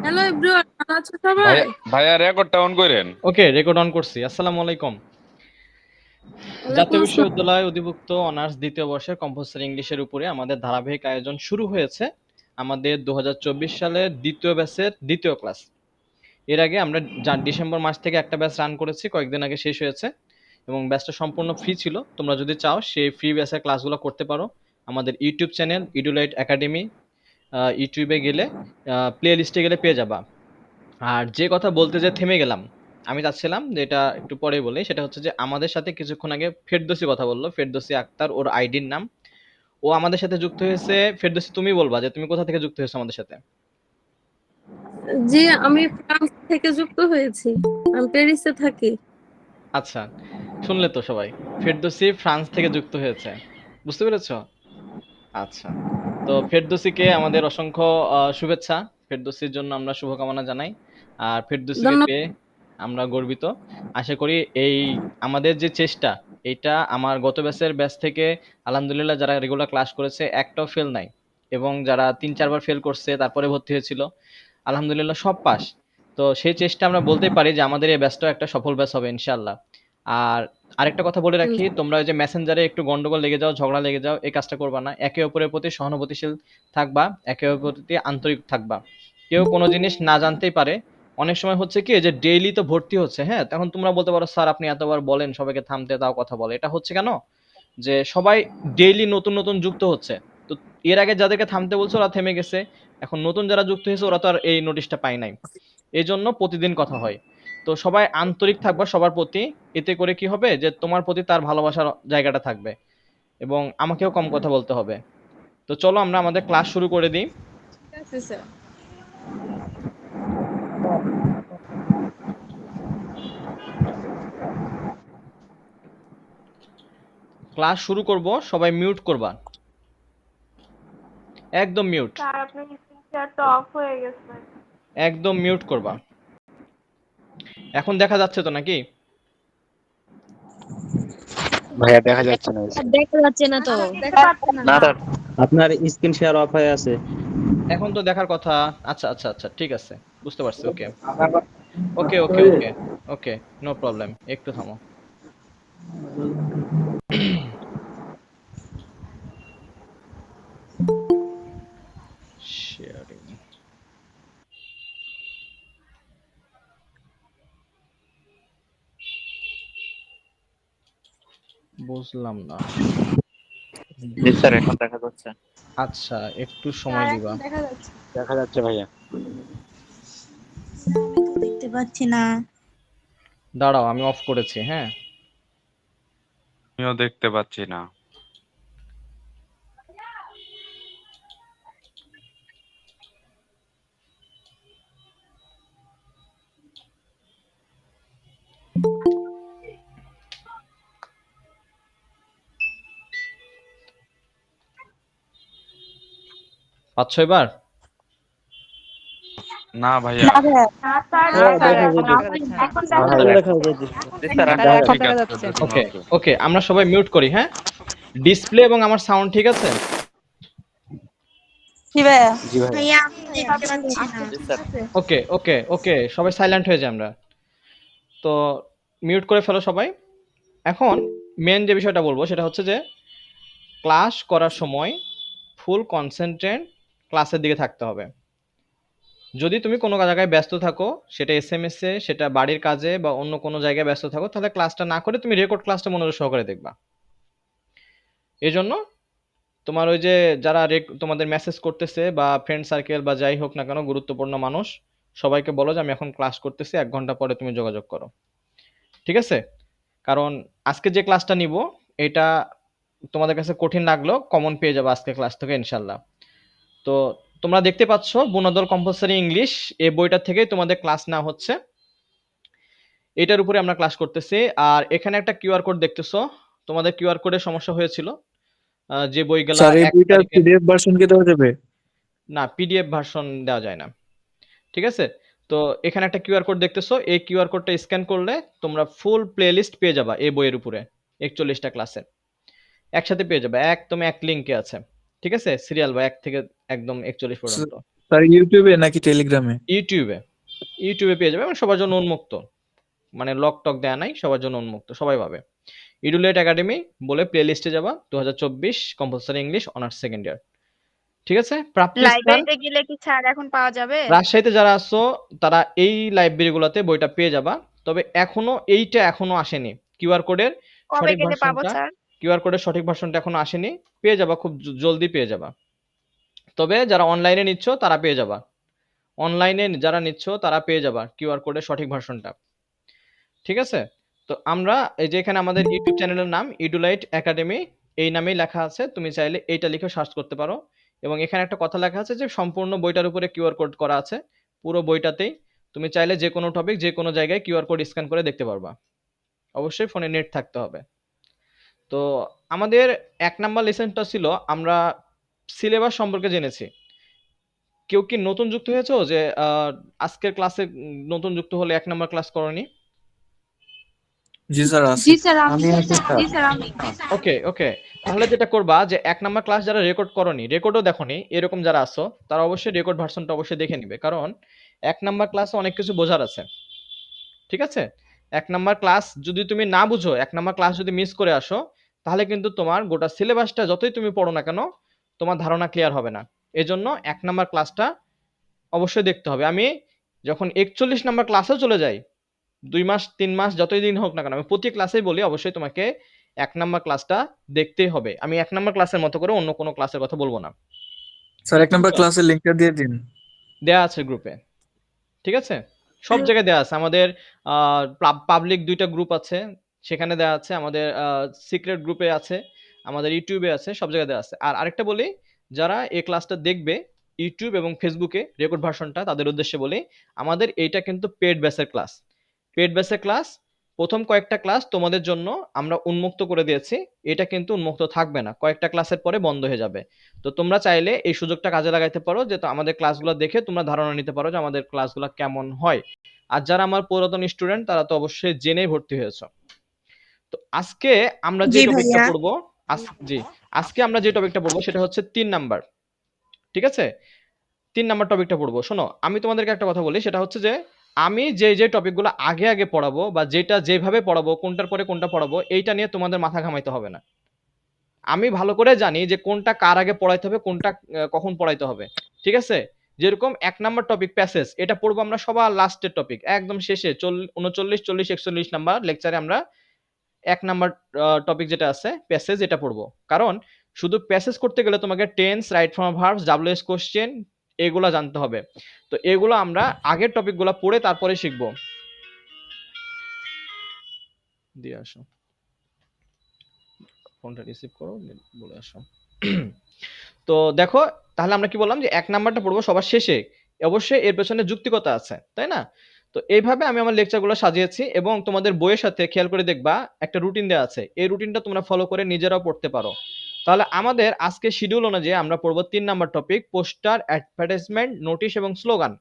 Hello everyone, ভালো আছো সবাই? ভাইয়া ভাইয়া রেকর্ডটা অন করেন। ওকে, রেকর্ড অন করছি। আসসালামু আলাইকুম। ওয়ালাইকুম জাতীয় আসসালাম। বিশ্ববিদ্যালয় অধিভুক্ত অনার্স দ্বিতীয় বর্ষের কম্পালসরি ইংলিশের উপরে আমাদের ধারাবাহিক আয়োজন শুরু হয়েছে। আমাদের 2024 সালের দ্বিতীয় ব্যাচের দ্বিতীয় ক্লাস। এর আগে আমরা ডিসেম্বর মাস থেকে একটা ব্যাচ রান করেছি, কয়েকদিন আগে শেষ হয়েছে এবং ব্যাচটা সম্পূর্ণ ফ্রি ছিল। তোমরা যদি চাও সেই ফ্রি ব্যাচের ক্লাসগুলো করতে পারো। আমাদের ইউটিউব চ্যানেল ইডুলাইট একাডেমি, ইউটিউবে গেলে প্লে লিস্টে গেলে পেয়ে যাবা। আর যে কথা বলতে যে থেমে গেলাম, আমি চাচ্ছিলাম যে এটা একটু পরে বলি। সেটা হচ্ছে যে আমাদের সাথে কিছুক্ষণ আগে ফেরদৌসী কথা বললো, ফেরদৌসী আক্তার ওর আইডির নাম। ও আমাদের সাথে যুক্ত হয়েছে। ফেরদৌসী, তুমি বলবা যে তুমি কোথা থেকে যুক্ত হয়েছো আমাদের সাথে। জি, আমি ফ্রান্স থেকে যুক্ত হয়েছি। আমি প্যারিসে থাকি। আচ্ছা, শুনলে তো সবাই, ফেরদৌসী ফ্রান্স থেকে যুক্ত হয়েছে। বুঝতে পেরেছো? আচ্ছা, তো ফেরদৌসীকে আমাদের অসংখ্য শুভেচ্ছা। ফেরদৌসীর জন্য আমরা শুভকামনা জানাই। আর ফেরদৌসীকে ধন্যবাদ। পেয়ে আমরা গর্বিত। আশা করি এই আমাদের যে চেষ্টা, এটা আমার গত ব্যাচ থেকে আলহামদুলিল্লাহ যারা রেগুলার ক্লাস করেছে একটাও ফেল নাই, এবং যারা 3-4 বার ফেল করছে তারপরে ভর্তি হয়েছিল আলহামদুলিল্লাহ সব পাস। তো সেই চেষ্টা আমরা বলতেই পারি যে আমাদের এই ব্যাচটাও একটা সফল ব্যাচ হবে ইনশাআল্লাহ। আর আরেকটা কথা বলে রাখি, তোমরা ওই যে মেসেঞ্জারে একটু গন্ডগোল লেগে যাও, ঝগড়া লেগে যাও, এই কাজটা করবা না। একে অপরের প্রতি সহানুভূতিশীল থাকবা, একে অপরের প্রতি আন্তরিক থাকবা। কেউ কোনো জিনিস না জানতেই পারে। অনেক সময় হচ্ছে কি যে ডেইলি তো ভর্তি হচ্ছে, হ্যাঁ, তখন তোমরা বলতে পারো স্যার আপনি এতবার বলেন সবাইকে থামতে, তাও কথা বলে। এটা হচ্ছে কেন যে সবাই ডেইলি নতুন নতুন যুক্ত হচ্ছে। তো এর আগে যাদেরকে থামতে বলছো ওরা থেমে গেছে, এখন নতুন যারা যুক্ত হয়েছে ওরা তো আর এই নোটিশটা পায় নাই। এই জন্য প্রতিদিন কথা হয়। তো সবাই আন্তরিক থাকবা সবার প্রতি। এতে করে কি হবে যে তোমার প্রতি তার ভালোবাসার জায়গাটা থাকবে, এবং আমাকেও কম কথা বলতে হবে। তো চলো আমরা আমাদের ক্লাস শুরু করে দিই। ঠিক আছে স্যার। ক্লাস শুরু করব, সবাই মিউট করবা, একদম মিউট, স্যার আপনার স্ক্রিন শেয়ারটা অফ হয়ে গেছে। একদম মিউট করবা। এখন দেখা যাচ্ছে তো নাকি? ভাইয়া দেখা যাচ্ছে না। দেখা যাচ্ছে না তো। দেখা যাচ্ছে না না। স্যার, আপনার স্ক্রিন শেয়ার অফ হয়ে আছে। এখন তো দেখার কথা। আচ্ছা আচ্ছা আচ্ছা, ঠিক আছে, বুঝতে পারছি। ওকে আপনার ওকে ওকে ওকে ওকে, নো প্রবলেম, একটু থামো। শেয়ারিং, বুঝলাম না। জি স্যার, এখন দেখা যাচ্ছে। আচ্ছা, একটু স্যার সময় এখন দিবা। দেখা যাচ্ছে। দেখা যাচ্ছে ভাইয়া। আমি তো দেখতে পাচ্ছি না। দাঁড়াও, আমি অফ করেছি, হ্যাঁ। আমিও দেখতে পাচ্ছি না। পাচ্ছ এবার? না ভাইয়া। না ভাইয়া, না স্যার, না না স্যার, স্যার, এখন এখন হ্যাঁ দেখা ভাইয়া। যাচ্ছে। জি স্যার, স্যার এখন ঠিক দেখা আছে, যাচ্ছে। দেখুন, ওকে ওকে। ওকে, আমরা সবাই মিউট করি, হ্যাঁ। ডিসপ্লে এবং আমার সাউন্ড ঠিক আছে? কি ভাইয়া? জি ভাইয়া। ভাইয়া আমি দেখতে পাচ্ছি না। আচ্ছা জি ঠিক স্যার। আছে। ওকে ওকে ওকে, সবাই সাইলেন্ট হয়ে যায় আমরা। তো মিউট করে ফেলো সবাই। এখন মেন যে বিষয়টা বলবো সেটা হচ্ছে যে ক্লাস করার সময় ফুল কনসেন্ট্রেট ক্লাসের দিকে থাকতে হবে। যদি তুমি কোনো জায়গায় ব্যস্ত থাকো, সেটা এসএমএস এ, সেটা বাড়ির কাজে বা অন্য কোনো জায়গায় ব্যস্ত থাকো, তাহলে ক্লাসটা না করে তুমি রেকর্ড ক্লাসটা মনোযোগ সহকারে দেখবা। এজন্য তোমার ওই যে যারা তোমাদের মেসেজ করতেছে বা ফ্রেন্ড সার্কেল বা যাই হোক না কেন গুরুত্বপূর্ণ মানুষ, সবাইকে বলো যে আমি এখন ক্লাস করতেছি, 1 ঘন্টা পরে তুমি যোগাযোগ করো। ঠিক আছে? কারণ আজকে যে ক্লাসটা নিব এটা তোমাদের কাছে কঠিন লাগলেও কমন পেয়ে যাবে আজকে ক্লাস থেকে ইনশাল্লাহ। তো তোমরা দেখতে পাচ্ছ বুনদল কম্পালসারি ইংলিশ, এই বইটা থেকেই তোমাদের ক্লাস নেওয়া হচ্ছে। এটার উপরে আমরা ক্লাস করতেছি। আর এখানে একটা কিউআর কোড দেখতেছো, তোমাদের কিউআর কোডের সমস্যা হয়েছিল যে বইগুলা স্যার এই 1 তারিখে। বইটার পিডিএফ ভার্সন কি দেওয়া যাবে? না, পিডিএফ ভার্সন দেওয়া যায় না। ঠিক আছে? তো এখানে একটা কিউআর কোড দেখতেছো, এই কিউআর কোডটা স্ক্যান করলে তোমরা ফুল প্লেলিস্ট পেয়ে যাবা এই বইয়ের উপরে। 41টা ক্লাসে একসাথে পেয়ে যাবে, একদম এক লিঙ্কে আছে। ঠিক আছে? সিরিয়াল বা 1 থেকে একদম 41 পর্যন্ত। স্যার ইউটিউবে নাকি টেলিগ্রামে? ইউটিউবে পেয়ে যাবে, এবং সবার জন্য উন্মুক্ত, মানে লক টক দেয়া নাই, সবার জন্য উন্মুক্ত, সবাই পাবে। ইডুলেট একাডেমি বলে প্লে লিস্টে যাবা, 2024 compulsory English honours second year. ঠিক আছে, প্রাপ্তি স্থান লাইব্রেরিতে গেলে কি ছাড় এখন পাওয়া যাবে? রাজশাহীতে যারা আসছো তারা এই লাইব্রেরিগুলোতে বইটা পেয়ে যাবা। তবে এইটা এখনো আসেনি, কিউআর কোডের কবে সঠিক গেলে পাবো ভার্সনটা, স্যার? কিউআর কোডের সঠিক ভার্সনটা এখনো আসেনি, পেয়ে যাবা, খুব জলদি পেয়ে যাবা। তবে যারা অনলাইনে নিচ্ছ তারা পেয়ে যাবা, অনলাইনে যারা নিচ্ছ তারা পেয়ে যাবা কিউআর কোডের সঠিক ভার্সনটা। ঠিক আছে, তো আমরা এই যে এখানে আমাদের ইউটিউব চ্যানেলের নাম ইডুলাইট একাডেমি, এই নামেই লেখা আছে, তুমি চাইলে এইটা লিখে সার্চ করতে পারো। এবং এখানে একটা কথা লেখা আছে যে সম্পূর্ণ বইটার উপরে কিউআর কোড করা আছে, পুরো বইটাতেই। তুমি চাইলে যে কোনো টপিক যে কোনো জায়গায় কিউআর কোড স্ক্যান করে দেখতে পারবা। অবশ্যই ফোনে নেট থাকতে হবে। তো আমাদের 1 নাম্বার লেসনটা ছিল আমরা সিলেবাস সম্পর্কে জেনেছি। কেউ কি নতুন যুক্ত হয়েছো যে আজকের ক্লাসে নতুন যুক্ত হলে 1 নাম্বার ক্লাস করনি? জি স্যার আছে। জি স্যার আমি আমি আছি স্যার। জি স্যার আমি ওকে, তাহলে যেটা করবা যে 1 নাম্বার ক্লাস যারা রেকর্ড করনি, রেকর্ডও দেখোনি, এরকম যারা আছো তারা অবশ্যই রেকর্ড ভার্সনটা অবশ্যই দেখে নিবে, কারণ 1 নাম্বার ক্লাসে অনেক কিছু বোঝার আছে। ঠিক আছে, 1 নাম্বার ক্লাস যদি তুমি না বুঝো, 1 নাম্বার ক্লাস যদি মিস করে আসো, তাহলে কিন্তু তোমার গোটা সিলেবাসটা যতই তুমি পড়ো না কেন, তোমার ধারণা ক্লিয়ার হবে না। এজন্য 1 নাম্বার ক্লাসটা অবশ্যই দেখতে হবে। আমি যখন 41 নাম্বার ক্লাসেও চলে যাই, 2 মাস 3 মাস যতই দিন হোক না কেন, আমি প্রতি ক্লাসেই বলি অবশ্যই তোমাকে 1 নাম্বার ক্লাসটা দেখতেই হবে। আমি 1 নাম্বার ক্লাসের মতো করে অন্য কোনো ক্লাসের কথা বলবো না। স্যার 1 নাম্বার ক্লাসের লিংকটা দিয়ে দিন। দেয়া আছে গ্রুপে, ঠিক আছে, সব জায়গায় দেয়া আছে। আমাদের পাবলিক 2টা গ্রুপ আছে, সেখানে দেয়া আছে। আমাদের সিক্রেট গ্রুপে আছে, আমাদের ইউটিউবে আছে, সব জায়গায় দেয়া আছে। আর আরেকটা বলি, যারা এই ক্লাসটা দেখবে ইউটিউব এবং ফেসবুকে রেকর্ড ভার্সনটা, তাদের উদ্দেশ্যে বলি, আমাদের এইটা কিন্তু পেড ব্যাচের ক্লাস। পেড ব্যাচের ক্লাস, প্রথম কয়েকটা ক্লাস তোমাদের জন্য আমরা উন্মুক্ত করে দিয়েছি, এটা কিন্তু উন্মুক্ত থাকবে না, কয়েকটা ক্লাসের পরে বন্ধ হয়ে যাবে। তো তোমরা চাইলে এই সুযোগটা কাজে লাগাইতে পারো, যে তো আমাদের ক্লাসগুলো দেখে তোমরা ধারণা নিতে পারো যে আমাদের ক্লাসগুলো কেমন হয়। আর যারা আমার পুরাতন স্টুডেন্ট তারা তো অবশ্যই জেনেই ভর্তি হয়েছে। তো আজকে আমরা যে জি টপিকটা ভাইয়া। পড়বো, আজকে আমরা যে টপিকটা পড়বো সেটা হচ্ছে 3 নাম্বার। ঠিক আছে, 3 নাম্বার টপিকটা পড়বো। শোনো, আমি তোমাদেরকে একটা কথা বলি, সেটা হচ্ছে যে আমি যে টপিকগুলো আগে আগে পড়াবো, বা যেটা যেভাবে পড়াবো, কোনটার পরে কোনটা পড়াবো, এইটা নিয়ে তোমাদের মাথা ঘামাইতে হবে না। আমি ভালো করে জানি যে কোনটা কার আগে পড়াইতে হবে, কোনটা কখন পড়াইতে হবে। ঠিক আছে, যেরকম 1 নাম্বার টপিক প্যাসেজ, এটা পড়বো আমরা সবার লাস্টের টপিক, একদম শেষে 39 40 41 নাম্বার লেকচারে আমরা 1 নাম্বার টপিক যেটা আছে প্যাসেজ, এটা পড়বো। কারণ শুধু প্যাসেজ করতে গেলে তোমাকে tense, right form verbs, WH question এগুলা জানতে হবে। তো এগুলো আমরা আগের টপিকগুলো পড়ে তারপরে শিখবো। দিয়ে আসো, ফোনটা রিসিভ করো, বলে আসো। তো দেখো, তাহলে আমরা কি বললাম যে 1 নাম্বারটা পড়বো সবার শেষে, অবশ্যই এর পেছনে যুক্তিকতা আছে, তাই না? তো এইভাবে আমি আমার লেকচারগুলো সাজিয়েছি, এবং তোমাদের বইয়ের সাথে খেয়াল করে দেখবা একটা রুটিন দেওয়া আছে, এই রুটিনটা তোমরা ফলো করে নিজেরাও পড়তে পারো। তাহলে আমাদের আজকে শিডিউল অনুযায়ী আমরা পড়বো 3 number topic, poster, advertisement, notice এবং স্লোগান।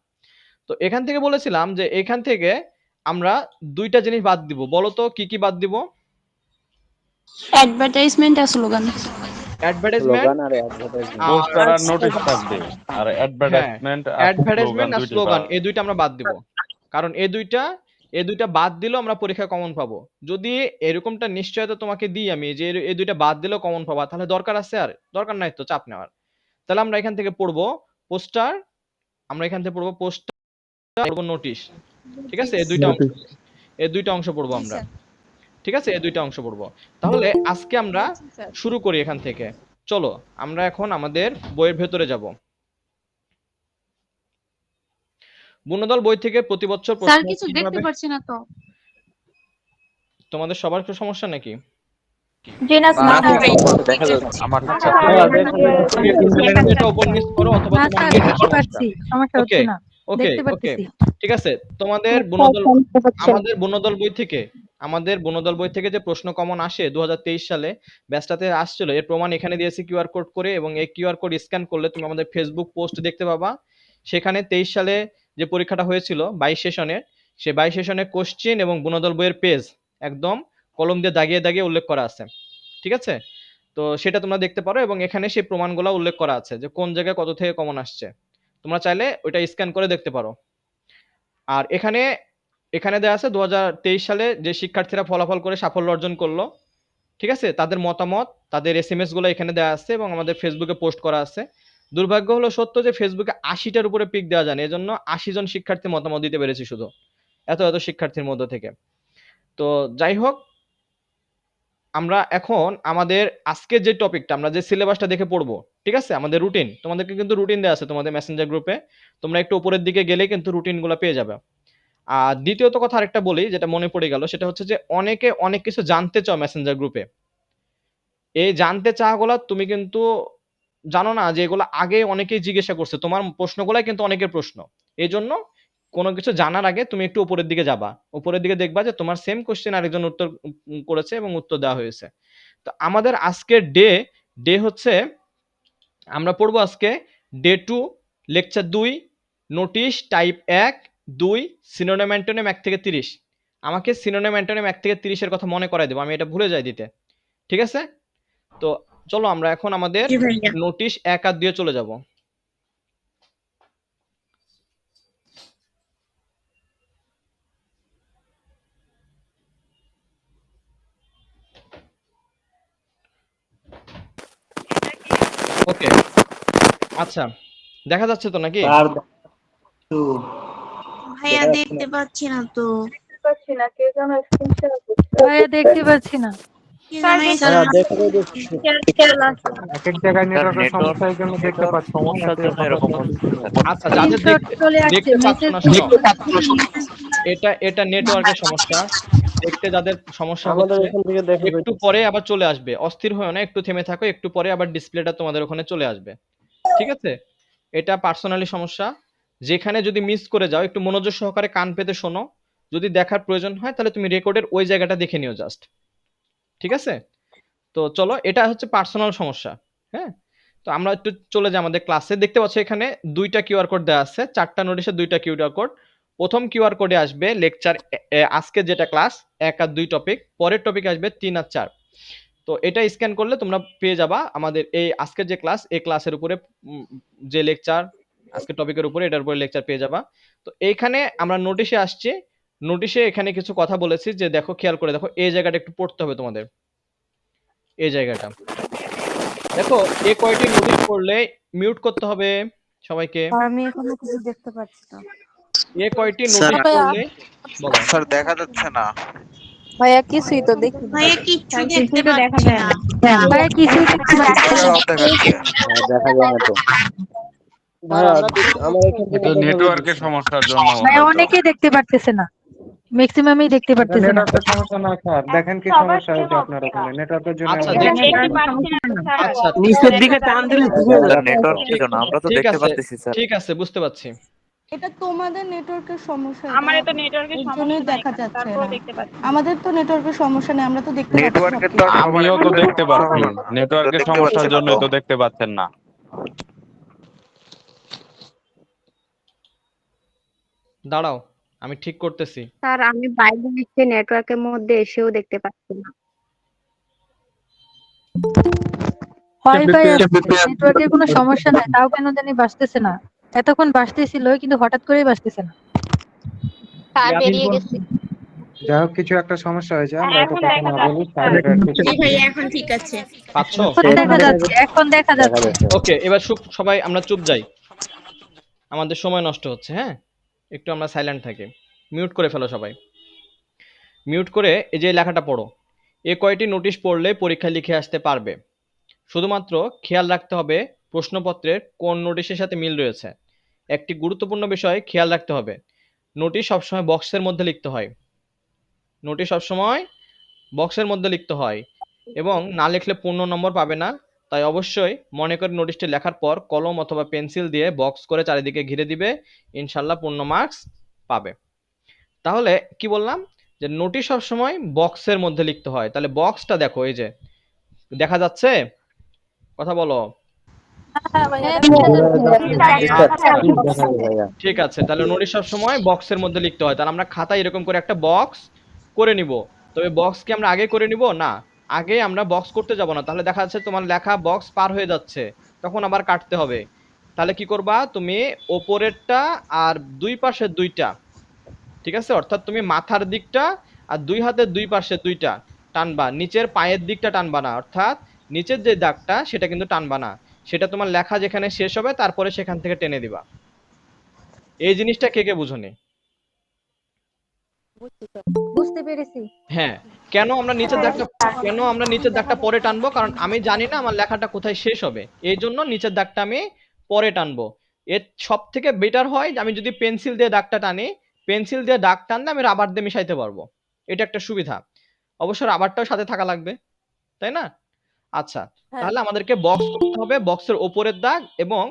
তো এখান থেকে বলেছিলাম যে এখান থেকে আমরা 2টা জিনিস বাদ দিব, বলো তো কি কি বাদ দিব? অ্যাডভার্টাইজমেন্ট আর স্লোগান। অ্যাডভার্টাইজমেন্ট স্লোগান আর অ্যাডভার্টাইজমেন্ট। আর পোস্টার আর নোটিশ স্লোগান। থাকবে, আর হ্যাঁ, অ্যাডভার্টাইজমেন্ট আর স্লোগান অ্যাডভার্টাইজমেন্ট আর দুইটি স্লোগান, এই দুইটা আমরা বাদ দিব। কারণ এই দুইটা বাদ দিলেও আমরা পরীক্ষায় কমন পাবো। যদি এরকমটা নিশ্চয়তা তোমাকে দিই আমি যে এই দুইটা বাদ দিলেও কমন পাবা, তাহলে দরকার আছে? আর দরকার নাই তো চাপ নেওয়ার। তাহলে আমরা এখান থেকে পড়বো পোস্টার, আমরা এখান থেকে পড়বো পোস্টার, পড়বো নোটিশ। ঠিক আছে, এই দুইটা অংশ পড়বো জি আমরা। স্যার। ঠিক আছে, এই দুইটা অংশ পড়বো। তাহলে আজকে আমরা শুরু করি এখান থেকে। চলো আমরা এখন আমাদের বইয়ের ভেতরে যাব। বুনদল বই থেকে প্রতি বছর স্যার প্রশ্ন কিছু দেখতে কিভাবে, পাচ্ছি না তো। তোমাদের সবার কি সমস্যা নাকি? জি না না, স্যার। দেখা যাচ্ছে। আমার আচ্ছা, এটা ওপেন মিস করো, অথবা না তোমার স্যার নেটের দেখতে সমস্যা। পাচ্ছি, সমস্যা ওকে হচ্ছে না, ওকে দেখতে ওকে, পাচ্ছি। ঠিক আছে। তোমাদের বুনদল বই থেকে যে প্রশ্ন কমন আসে 2023 সালে ব্যাচটাতে আসছিল, এর প্রমাণ এখানে দিয়েছি কিউআর কোড করে, এবং এই কিউআর কোড স্ক্যান করলে তুমি আমাদের ফেসবুক পোস্ট দেখতে পাবা। সেখানে 23 সালে যে পরীক্ষাটা হয়েছিল 22 সেশনের, সেই 22 সেশনের কোশ্চেন এবং বুনদল বইয়ের পেজ একদম কলম দিয়ে দাগিয়ে দাগিয়ে উল্লেখ করা আছে। ঠিক আছে, তো সেটা তোমরা দেখতে পারো, এবং এখানে সেই প্রমাণগুলো উল্লেখ করা আছে যে কোন জায়গায় কত থেকে কমন আসছে। তোমরা চাইলে ওইটা স্ক্যান করে দেখতে পারো। আর এখানে এখানে দেওয়া আছে 2023 সালে যে শিক্ষার্থীরা ফলাফল করে সাফল্য অর্জন করলো, ঠিক আছে, তাদের মতামত, তাদের এসএমএস গুলো এখানে দেওয়া আছে এবং আমাদের ফেসবুকে পোস্ট করা আছে। দুর্ভাগ্য হলো সত্য যে ফেসবুকে 80টার উপরে পিক দেওয়া যায় না, এজন্য 80 জন শিক্ষার্থী মতামত দিতে পেরেছি শুধু, এত এত শিক্ষার্থীর মধ্য থেকে। তো যাই হোক, আমরা এখন আমাদের আজকের যে টপিকটা, আমরা যে সিলেবাসটা দেখে পড়বো, ঠিক আছে, আমাদের রুটিন, তোমাদেরকে কিন্তু রুটিন দেওয়া আছে তোমাদের মেসেঞ্জার গ্রুপে, তোমরা একটু উপরের দিকে গেলে কিন্তু রুটিনগুলো পেয়ে যাবে। আর দ্বিতীয়ত কথা আরেকটা বলি, যেটা মনে পড়ে গেল, সেটা হচ্ছে যে অনেকে অনেক কিছু জানতে চাও মেসেঞ্জার গ্রুপে। এই জানতে চাওয়াগুলো তুমি কিন্তু জানো না যে এগুলো আগে অনেকেই জিজ্ঞাসা করছে, তোমার প্রশ্নগুলাই কিন্তু অনেকের প্রশ্ন। এই জন্য কোনো কিছু জানার আগে তুমি একটু উপরের দিকে যাবা, উপরের দিকে দেখবা যে তোমার সেম কোশ্চেন আরেকজন উত্তর করেছে এবং উত্তর দেওয়া হয়েছে। তো আমাদের আজকের ডে হচ্ছে, আমরা পড়বো আজকে day 2 lecture 2 notice type 1-2 synonym antonym 1 থেকে 30। আমাকে সিনোনিম অ্যান্টোনিম 1 থেকে 30 এর কথা মনে করাই দেবো, আমি এটা ভুলে যাই দিতে, ঠিক আছে? তো চলো আমরা এখন আমাদের জি ভাইয়া। নোটিশ 1 আর 2 চলে যাব। ওকে, আচ্ছা, দেখা যাচ্ছে তো নাকি? ভাইয়া দেখতে পাচ্ছি না তো। ভাইয়া দেখতে পাচ্ছি না। কি জানো এই স্যার এক এক জায়গায় নেটওয়ার্কের সমস্যার জন্য দেখতে পাচ্ছি না, সমস্যার জন্য এরকম হচ্ছে। আচ্ছা, যাদের স্ক্রিনশট চলে আসছে, দেখতে পাচ্ছ মেসেজ না, শোনো, এটা নেটওয়ার্কের সমস্যা, দেখতে যাদের সমস্যা হচ্ছে একটু পরে আবার চলে আসবে, অস্থির হয়েও না, একটু থেমে থাকো, একটু পরে আবার ডিসপ্লেটা তোমাদের ওখানে চলে আসবে, ঠিক আছে? এটা পার্সোনালি সমস্যা, যেখানে যদি মিস করে যাও একটু মনোযোগ সহকারে কান পেতে শোনো, যদি দেখার প্রয়োজন হয় তাহলে তুমি রেকর্ডের ওই জায়গাটা দেখে নিও জাস্ট, ঠিক আছে? তো চলো, এটা হচ্ছে পার্সোনাল সমস্যা, হ্যাঁ? তো আমরা একটু চলে যাই আমাদের ক্লাসে। দেখতে পাচ্ছ এখানে 2টা কিউআর কোড দেওয়া আছে, 4টা নোটিশে 2টা কিউআর কোড। প্রথম কিউআর কোডে আসবে লেকচার আজকে যেটা ক্লাস 1 আর 2 টপিক, পরের টপিক আসবে 3 আর 4। তো এটা স্ক্যান করলে তোমরা পেয়ে যাবা আমাদের এই আজকের যে ক্লাস, এই ক্লাসের উপরে যে লেকচার, আজকের টপিকের উপরে, এটার উপরে লেকচার পেয়ে যাবা। তো এইখানে আমরা নোটিশে আসছি, নোটিশে এখানে কিছু কথা বলেছি যে দেখো, খেয়াল করে দেখো, এই জায়গাটা একটু পড়তে হবে তোমাদের, এই জায়গাটা দেখো, এই কয়টি নোটিশ পড়লে মিউট করতে হবে সবাইকে। আমি এখনো কিছু দেখতে পাচ্ছি না। এই কয়টি নোটিশ পড়লে বলো। স্যার দেখা যাচ্ছে না। ভাইয়া কিছুই তো দেখি না। ভাইয়া কিচ্ছু দেখতে পাচ্ছি না। ভাইয়া কিছুই দেখতে পাচ্ছি না। সব দেখাচ্ছে। দেখা যায় না তো। এটা নেটওয়ার্কের সমস্যার জন্য ভাইয়া হয়তো। অনেকেই দেখতে পারতেছে না, ম্যাক্সিমামই দেখতে পারতেছে না। নেটওয়ার্কের সমস্যা না স্যার, দেখেন কি সমস্যা হয়েছে আপনার ওখানে নেটওয়ার্কের জন্য। আচ্ছা, দেখতে দেখছি। পাচ্ছি না স্যার। আচ্ছা, নিচের দিকে টান দিলে নেটওয়ার্কের জন্য আমরা তো ঠিক দেখতে আছে, পাচ্ছি স্যার। ঠিক আছে, বুঝতে পারছি। এটা তোমাদের নেটওয়ার্কের সমস্যা, আমার তো নেটওয়ার্কের এর সমস্যা জন্যই নাই, দেখা যাচ্ছে তারপরেও না। দেখতে পাচ্ছি। আমাদের তো নেটওয়ার্কের সমস্যা নেই, আমরা তো দেখতে পাচ্ছি নেটওয়ার্কের তো সবকিছু। আমিও তো দেখতে পাচ্ছি, নেটওয়ার্কের দেখতে সমস্যার পাচ্ছি না জন্য তো। তো দেখতে পাচ্ছেন না। দাঁড়াও, আমি ঠিক করতেছি। স্যার আমি বাইরে এসে নেটওয়ার্কের মধ্যে এসেও দেখতে পাচ্ছি না। ওয়াইফাই আছে, নেটওয়ার্কের কোনো সমস্যা নাই, তাও কেন জানি বাসতেছে না। এতক্ষণ বাসতেছিল কিন্তু হঠাৎ করেই বাসতেছে না। স্যার বেরিয়ে গেছে। যাই হোক, কিছু একটা সমস্যা হয়েছে, আমরা এখন এটা দেখা না যাচ্ছে। বলি তাহলে এটা ঠিক জি ভাইয়া এখন ঠিক আছে। পাচ্ছো? এখন দেখা যাচ্ছে, এখন দেখা যাচ্ছে। ওকে, এবার সবাই আমরা চুপ যাই, আমাদের সময় নষ্ট হচ্ছে, হ্যাঁ? একটু আমরা সাইলেন্ট থাকি, মিউট করে ফেলো সবাই, মিউট করে এই যে লেখাটা পড়ো। এ কয়টি নোটিশ পড়লে পরীক্ষা লিখে আসতে পারবে। শুধুমাত্র খেয়াল রাখতে হবে প্রশ্নপত্রের কোন নোটিশের সাথে মিল রয়েছে। একটি গুরুত্বপূর্ণ বিষয় খেয়াল রাখতে হবে, নোটিশ সবসময় বক্সের মধ্যে লিখতে হয়, নোটিশ সবসময় বক্সের মধ্যে লিখতে হয় এবং না লিখলে পূর্ণ নম্বর পাবে না। তাই অবশ্যই মনে করে নোটিশটি লেখার পর কলম অথবা পেন্সিল দিয়ে বক্স করে চারিদিকে ঘিরে দিবে, ইনশাল্লাহ পূর্ণ মার্কস পাবে। তাহলে কি বললাম, যে নোটিশ সবসময় বক্সের মধ্যে লিখতে হয়। তাহলে বক্সটা দেখো, এই যে দেখা যাচ্ছে, কথা বলো। ঠিক আছে, তাহলে নোটিশ সবসময় বক্সের মধ্যে লিখতে হয়। তাহলে আমরা খাতায় এরকম করে একটা বক্স করে নিব। তবে বক্স কি আমরা আগে করে নিব? না, আগে আমরা বক্স করতে যাব না, তাহলে দেখা যাচ্ছে তোমার লেখা বক্স পার হয়ে যাচ্ছে, তখন আবার কাটতে হবে। তাহলে কি করবা তুমি ওপরেরটা আর দুই পাশের দুইটা, ঠিক আছে, অর্থাৎ তুমি মাথার দিকটা আর দুই হাতের দুই পাশে দুইটা টানবা, নিচের পায়ের দিকটা টানবা না, অর্থাৎ নিচের যে দাগটা সেটা কিন্তু টানবা না, সেটা তোমার লেখা যেখানে শেষ হবে তারপরে সেখান থেকে টেনে দিবা। এই জিনিসটা কে কে বুঝনি? বুঝতে পেরেছি। হ্যাঁ, কেন আমরা নিচের দাগটা পরে টানবো, কারণ আমি জানি না আমার লেখাটা কোথায় শেষ হবে, এই জন্য নিচের দাগটা আমি পরে টানবো। এর সব থেকে বেটার হয় যে আমি যদি পেন্সিল দিয়ে দাগটা টানি, পেন্সিল দিয়ে দাগ টানলে আমি রাবার দিয়ে মিশাইতে পারবো, এটা একটা সুবিধা। অবশ্য রাবারটাও সাথে থাকা লাগবে, তাই না? আচ্ছা, হ্যাঁ। তাহলে আমাদেরকে বক্স করতে হবে, বক্সের ওপরের দাগ এবং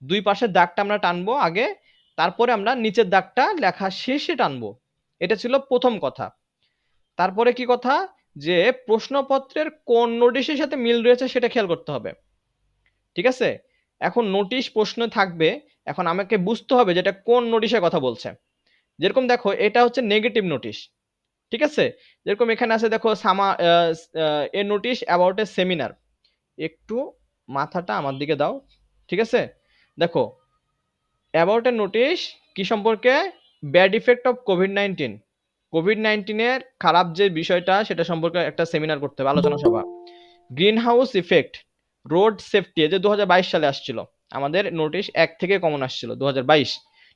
দুই পাশের দাগটা আমরা টানবো আগে, তারপরে আমরা নিচের দাগটা লেখা শেষে টানবো। এটা ছিল প্রথম কথা। তারপরে কি কথা, যে প্রশ্নপত্রের কোন নোটিশের সাথে মিল রয়েছে সেটা খেয়াল করতে হবে, ঠিক আছে? এখন নোটিশ প্রশ্ন থাকবে, এখন আমাকে বুঝতে হবে যেটা কোন নোটিশের কথা বলছে। যেরকম দেখো এটা হচ্ছে নেগেটিভ নোটিশ, ঠিক আছে? যেরকম এখানে আছে দেখো a notice about a seminar, একটু মাথাটা আমার দিকে দাও, ঠিক আছে? দেখো অ্যাবাউট এ নোটিশ কি সম্পর্কে, bad effect of COVID-19, COVID-19 খারাপ যে বিষয়টা সেটা সম্পর্কে একটা সেমিনার করতে হবে, আলোচনা সভা। Green house effect, road safety, যে 2022 সালে আসছিল আমাদের নোটিশ 1 থেকে কমন আসছিল 2022,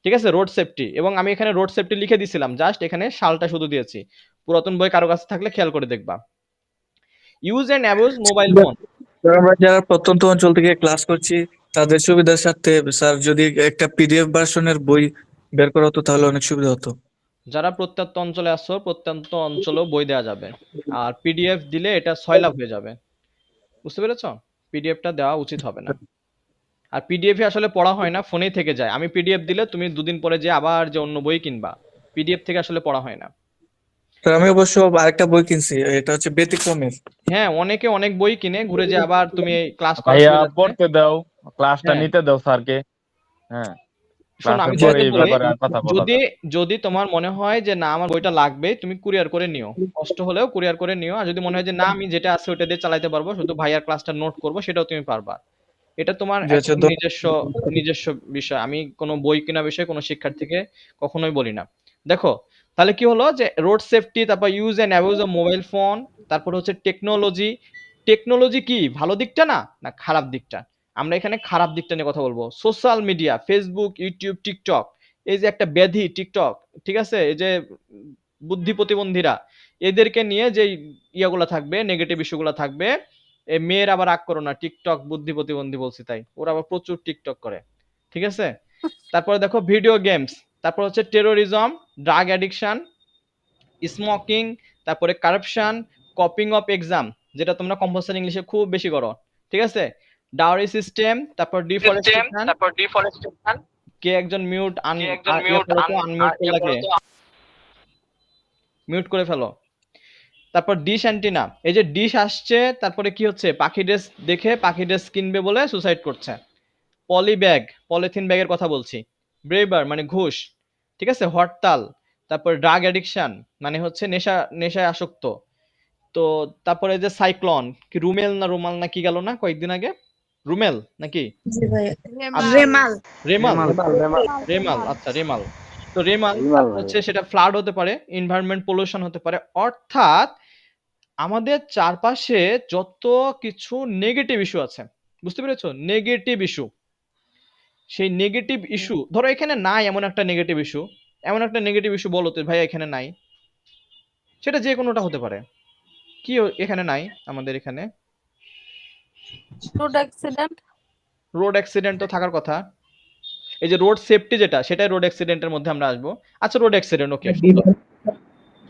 ঠিক আছে? রোড সেফটি, এবং আমি এখানে রোড সেফটি লিখে দিছিলাম, জাস্ট এখানে সালটা শুধু দিয়েছি, পুরাতন বই কারো কাছে থাকলে খেয়াল করে দেখবা। Use and abuse mobile phone, আমরা যারা প্রত্যন্ত অঞ্চল থেকে ক্লাস করছি তাদের সুবিধার সাথে স্যার যদি একটা পিডিএফ ভার্সনের বই বের করা হতো তাহলে অনেক সুবিধা হতো। যারা প্রত্যন্ত অঞ্চলে আসছো প্রত্যন্ত অঞ্চলেও বই দেওয়া যাবে, আর পিডিএফ দিলে এটা 6 লাখ হয়ে যাবে, বুঝতে পেরেছো? পিডিএফটা দেওয়া উচিত হবে না। আর পিডিএফ আসলে পড়া হয় না, ফোনেই থেকে যায়। আমি পিডিএফ দিলে তুমি দুদিন পরে যে আবার যে অন্য বই কিনবা, পিডিএফ থেকে আসলে পড়া হয় না। স্যার আমি অবশ্য আরেকটা বই কিনছি, এটা হচ্ছে ব্যতিক্রমের। হ্যাঁ, অনেকে অনেক বই কিনে ঘুরে যে আবার তুমি ক্লাস করা ভাইয়া শুরু হচ্ছে। পড়তে দাও, ক্লাসটা হ্যাঁ। নিতে দাও স্যারকে। হ্যাঁ, শোনো আমি ক্লাসের পরে যেটা এই বলি, ব্যাপারে আর কথা বলা যদি যাবে। যদি তোমার মনে হয় যে না আমার বইটা লাগবে, তুমি কুরিয়ার করে নিও, কষ্ট হলেও কুরিয়ার করে নিও। আর যদি মনে হয় যে না আমি যেটা আছে ওটা দিয়ে চালাতে পারবো, শুধু ভাইয়ার ক্লাসটা নোট করবো, সেটাও তুমি পারবা। এটা তোমার জি, আচ্ছা, একদম নিজস্ব বিষয়। আমি কোনো বই কেনা বিষয়ে কোনো শিক্ষার্থীকে কখনোই বলি না। দেখো তাহলে কি হলো, যে রোড সেফটি, তারপর use and abuse of mobile phone, তারপর হচ্ছে টেকনোলজি। টেকনোলজি কি ভালো দিকটা না না খারাপ দিকটা? আমরা এখানে খারাপ দিকটা নিয়ে কথা বলবো। Social media, Facebook, YouTube, TikTok, এই যে একটা ব্যাধি টিকটক, ঠিক আছে? এই যে বুদ্ধি প্রতিবন্ধীরা, এদেরকে নিয়ে যে ইয়াগুলা থাকবে, নেগেটিভ ইস্যুগুলা থাকবে। এই মেয়ের আবার রাগ করো না, টিকটক বুদ্ধি প্রতিবন্ধী বলছি তাই, ওরা আবার প্রচুর টিকটক করে, ঠিক আছে? তারপরে দেখো ভিডিও গেমস, তারপর হচ্ছে টেরোরিজম, ড্রাগ অ্যাডিকশন, স্মোকিং, তারপরে কারাপশন, কপিং অফ এক্সাম, যেটা তোমরা কম্পালসারি ইংলিশে খুব বেশি করো, ঠিক আছে? ডাউরি সিস্টেম, তারপর ডিফরেস্টেশন। কে একজন মিউট আনমিউট করলা কে? মিউট করে ফেলো। তারপর ডিশ অ্যান্টিনা, এই যে ডিশ আসছে, তারপরে কি হচ্ছে, পাখি ড্রেস দেখে পাখি ড্রেস কিনবে বলে সুসাইড করছে। পলি ব্যাগ, পলিথিন ব্যাগের কথা বলছি। ব্রেবার মানে ঘুষ, ঠিক আছে? হরতাল, তারপর ড্রাগ অ্যাডিকশন মানে হচ্ছে নেশায় আসক্ত। তো তারপরে যে সাইক্লোন, কি রুমেল না রুমাল না কি গেল না কয়েকদিন আগে, রুমেল নাকি জি ভাই। রেমাল। রেমাল? রেমাল, আচ্ছা রেমাল। তো রেমাল হচ্ছে সেটা ফ্লাড হতে পারে, এনভায়রনমেন্ট পলিউশন হতে পারে, অর্থাৎ আমাদের চারপাশে যত কিছু নেগেটিভ ইস্যু আছে, বুঝতে পেরেছো? নেগেটিভ ইস্যু, সেই নেগেটিভ ইস্যু ধরো এখানে নাই এমন একটা নেগেটিভ ইস্যু, এমন একটা নেগেটিভ ইস্যু বলো তো ভাইয়া এখানে নাই, সেটা যে কোনোটা হতে পারে। কি এখানে নাই আমাদের এখানে? Road accident. রোড অ্যাক্সিডেন্ট তো থাকার কথা। এই যে রোড সেফটি যেটা, সেটাই রোড অ্যাক্সিডেন্টের মধ্যে আমরা আসবো। আচ্ছা road accident, okay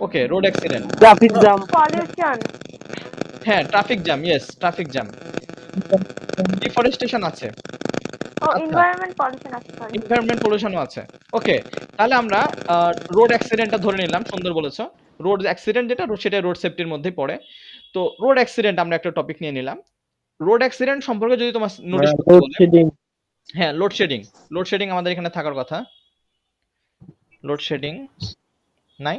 okay, road accident. Traffic jam, pollution, হ্যাঁ traffic jam, yes traffic jam. Deforestation আছে, ও আচ্ছা এনভায়রনমেন্ট পলিউশন আছে, সরি। এনভায়রনমেন্ট পলিউশনও আছে। ওকে, তাহলে আমরা রোড অ্যাক্সিডেন্টটা ধরে নিলাম, সুন্দর বলেছো। রোড অ্যাক্সিডেন্ট যেটা সেটা রোড সেফটির মধ্যেই পড়ে। তো রোড অ্যাক্সিডেন্ট আমরা একটা টপিক নিয়ে নিলাম। রোড অ্যাক্সিডেন্ট সম্পর্কে যদি তোমার নোটিশ করতে বলে, হ্যাঁ লোডশেডিং, লোডশেডিং আমাদের এখানে থাকার কথা। লোডশেডিং নাই,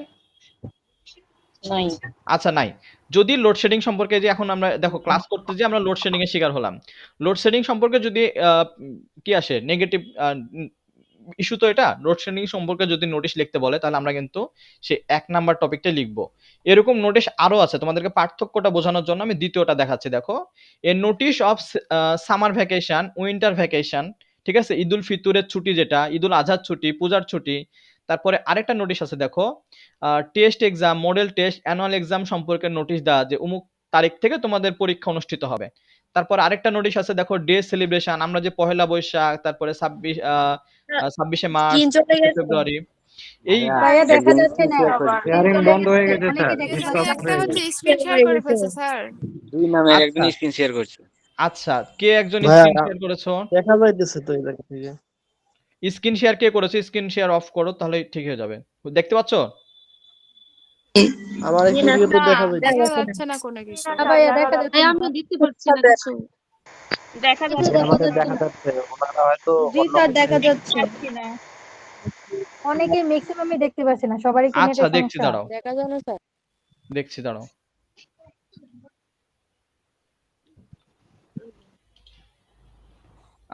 আচ্ছা নাই। যদি লোডশেডিং সম্পর্কে যে এখন আমরা দেখো ক্লাস করতে যে আমরা লোডশেডিং এর শিকার হলাম। লোডশেডিং সম্পর্কে যদি কি আসে নেগেটিভ ইস্যু তো এটা। লোডশেডিং সম্পর্কে যদি নোটিশ লিখতে বলে তাহলে আমরা কিন্তু সেই ১ নাম্বার টপিকটা লিখবো। এরকম নোটিশ আরো আছে। তোমাদেরকে পার্থক্যটা বোঝানোর জন্য আমি দ্বিতীয়টা দেখাচ্ছি দেখো। A notice of summer vacation, winter vacation, ঠিক আছে? ঈদুল ফিতরের ছুটি যেটা, ঈদুল আজহার ছুটি, পূজার ছুটি। তারপরে আরেকটা নোটিশ আছে দেখো, test exam, model test, annual exam সম্পর্কে নোটিশ দেওয়া যে অমুক তারিখ থেকে তোমাদের পরীক্ষা অনুষ্ঠিত হবে। তারপর আরেকটা নোটিশ আছে দেখো, ডে সেলিব্রেশন, আমরা যে পহেলা বৈশাখ, তারপরে ২৬শে মার্চ, ২৫শে ফেব্রুয়ারি, এই ভাইয়া দেখা যাচ্ছে না। শেয়ারিং বন্ধ হয়ে গেছে অনেকে স্যার, দেখতে স্টপ পাচ্ছে হয়ে না। গেছে। স্ক্রিন শেয়ার করে ফেলছে স্যার। দুই নামের আচ্ছা। একজন স্ক্রিন শেয়ার করছে। আচ্ছা, কে একজন স্ক্রিন শেয়ার করেছো? দেখা যাইতেছে তো এই জায়গা থেকে। স্ক্রিন শেয়ার কে করেছে? স্ক্রিন শেয়ার অফ করো, তাহলে ঠিক হয়ে যাবে। দেখতে পাচ্ছো? আমার একটু দিকে তো দেখা যাইতেছে। দেখা যাচ্ছে না কোনো কিছু। না ভাইয়া দেখা যাচ্ছে না। আমি দিতে পারছি না কিছু। দেখা যাচ্ছে আমাদের দেখা যাচ্ছে, ওনারা হয়তো জি স্যার দেখা যাচ্ছে। না। অনেকে ম্যাক্সিমামই দেখতে পাচ্ছে না, সবারই কি আচ্ছা নেটের দেখছি, সমস্যা? দাঁড়াও দেখা যায় না স্যার। দেখছি, দাঁড়াও।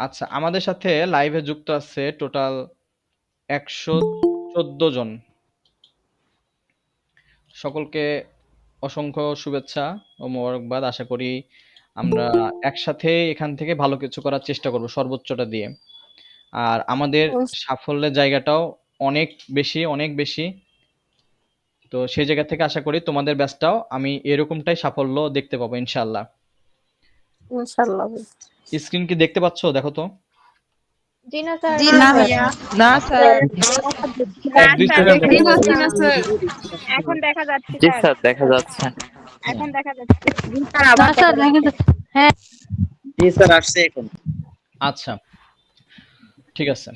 আচ্ছা, আমাদের সাথে লাইভে যুক্ত আছে টোটাল ১১৪ জন। সকলকে অসংখ্য শুভেচ্ছা ও মোবারকবাদ। আশা করি আমরা একসাথে এখান থেকে ভালো কিছু করার চেষ্টা করব সর্বোচ্চটা দিয়ে। আর আমাদের সাফল্যের জায়গাটাও অনেক বেশি, অনেক বেশি। তো সেই জায়গা থেকে আশা করি তোমাদের ব্যাচটাও আমি এরকমটাই সাফল্য দেখতে পাবো ইনশাআল্লাহ। ইনশাআল্লাহ। স্ক্রিন কি দেখতে পাচ্ছো? দেখো তো। জি না স্যার। না ভাইয়া। না স্যার। ১-২ সেকেন্ড এখন দেখা যাচ্ছে জি স্যার। স্যার দেখা যাচ্ছে। এখন দেখা যাচ্ছে। না স্যার দেখা যাচ্ছে। হ্যাঁ জি স্যার আসছে এখন। আচ্ছা, ঠিক আছে।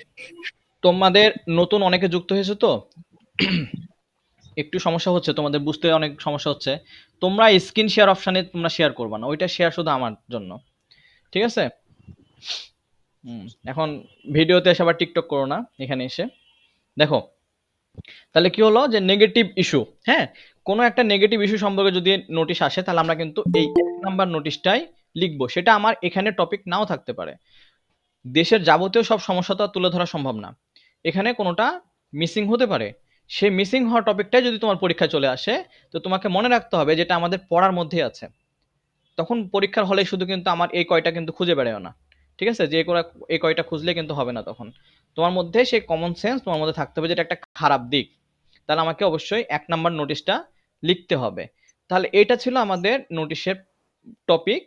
তোমাদের নতুন অনেকে যুক্ত হয়েছে তো একটু সমস্যা হচ্ছে, তোমাদের বুঝতে অনেক সমস্যা হচ্ছে। তোমরা স্ক্রিন শেয়ার অপশনে তোমরা শেয়ার করবা না, ওইটা শেয়ার শুধু আমার জন্য, ঠিক আছে? এখন ভিডিওতে এসে আবার টিকটক করো না এখানে এসে। দেখো তাহলে কি হলো যে নেগেটিভ ইস্যু, হ্যাঁ, কোনো একটা নেগেটিভ ইস্যু সম্পর্কে যদি নোটিশ আসে তাহলে আমরা কিন্তু এই ১ নাম্বার নোটিশটাই লিখবো। সেটা আমার এখানে টপিক নাও থাকতে পারে। দেশের যাবতীয় সব সমস্যা তো আর তুলে ধরা সম্ভব না। এখানে কোনোটা মিসিং হতে পারে। সেই মিসিং হওয়া টপিকটাই যদি তোমার পরীক্ষায় চলে আসে, তো তোমাকে মনে রাখতে হবে যেটা আমাদের পড়ার মধ্যেই আছে। তখন পরীক্ষার হলে শুধু কিন্তু আমার এই কয়টা কিন্তু খুঁজে বেড়ায়ও না, ঠিক আছে? যে এই কয়টা খুঁজলে কিন্তু হবে না। তখন তোমার মধ্যে সেই কমন সেন্স তোমার মধ্যে থাকতে হবে, যেটা একটা খারাপ দিক। তাহলে আমাকে অবশ্যই ১ নাম্বার নোটিশটা লিখতে হবে। তাহলে এটা ছিল আমাদের নোটিশের টপিক,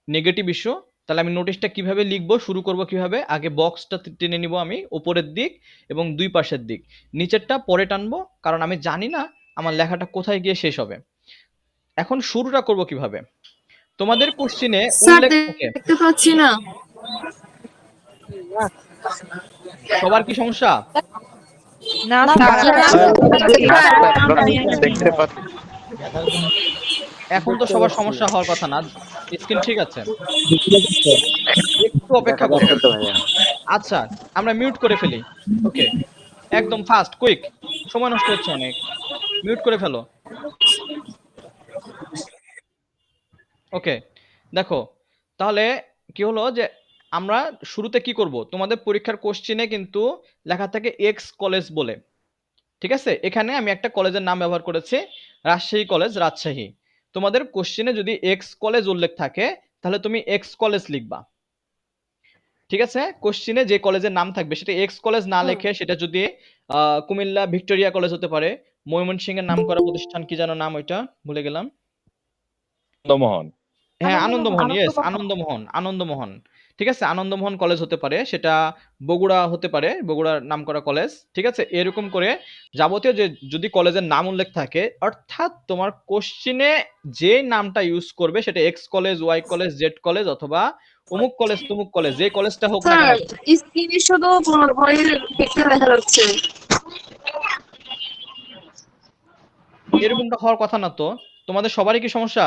নেগেটিভ ইস্যু। তাহলে আমি নোটিশটা কিভাবে লিখবো, শুরু করব কিভাবে? আগে বক্সটা টেনে নিব আমি, উপরের দিক এবং ২ পাশের দিক। নিচেরটা পরে টানবো, কারণ আমি জানি না আমার লেখাটা কোথায় গিয়ে শেষ হবে। এখন শুরুটা করব কিভাবে? তোমাদের কোশ্চেনে স্যার উল্লেখ থাকে। দেখতে পাচ্ছি না। সবার কি সমস্যা? না দেখতে পাচ্ছি। এখন তো সবার সমস্যা হওয়ার কথা না। স্ক্রিন ঠিক আছে? একটু অপেক্ষা করো। আচ্ছা, আমরা মিউট করে ফেলি। ওকে, একদম ফাস্ট কুইক, সময় নষ্ট হচ্ছে অনেক। মিউট করে ফেলো। ওকে, দেখো তাহলে কি হলো যে আমরা শুরুতে কি করব? তোমাদের পরীক্ষার কোশ্চেনে কিন্তু লেখা থাকে এক্স কলেজ বলে, ঠিক আছে? এখানে আমি একটা কলেজের নাম ব্যবহার করেছি, রাজশাহী কলেজ, রাজশাহী। তোমাদের কোশ্চেনে যদি এক্স কলেজ উল্লেখ থাকে তাহলে তুমি এক্স কলেজ লিখবা, ঠিক আছে? কোশ্চেনে যে কলেজের নাম থাকবে সেটা এক্স কলেজ না লিখে সেটা যদি কুমিল্লা ভিক্টোরিয়া কলেজ হতে পারে, ময়মনসিংহের নাম করা প্রতিষ্ঠান কি যেন নাম, ওইটা ভুলে গেলাম। আনন্দমোহন। হ্যাঁ, আনন্দমোহন, ইয়েস, আনন্দমোহন, ঠিক আছে? আনন্দমোহন কলেজ হতে পারে, সেটা বগুড়া হতে পারে, বগুড়ার নাম করা কলেজ, ঠিক আছে? এরকম করে যাবতীয় যে যদি কলেজের নাম উল্লেখ থাকে, অর্থাৎ তোমার কোশ্চেনে যে নামটা ইউজ করবে সেটা X college, Y college, Z college অথবা অমুক কলেজ, তমুক কলেজ, যে কলেজটা হোক না স্যার কেন। স্ক্রিনে শুধু বইয়ের পিকচার দেখা যাচ্ছে। এরকমটা হওয়ার কথা না তো। তোমাদের সবারই কি সমস্যা?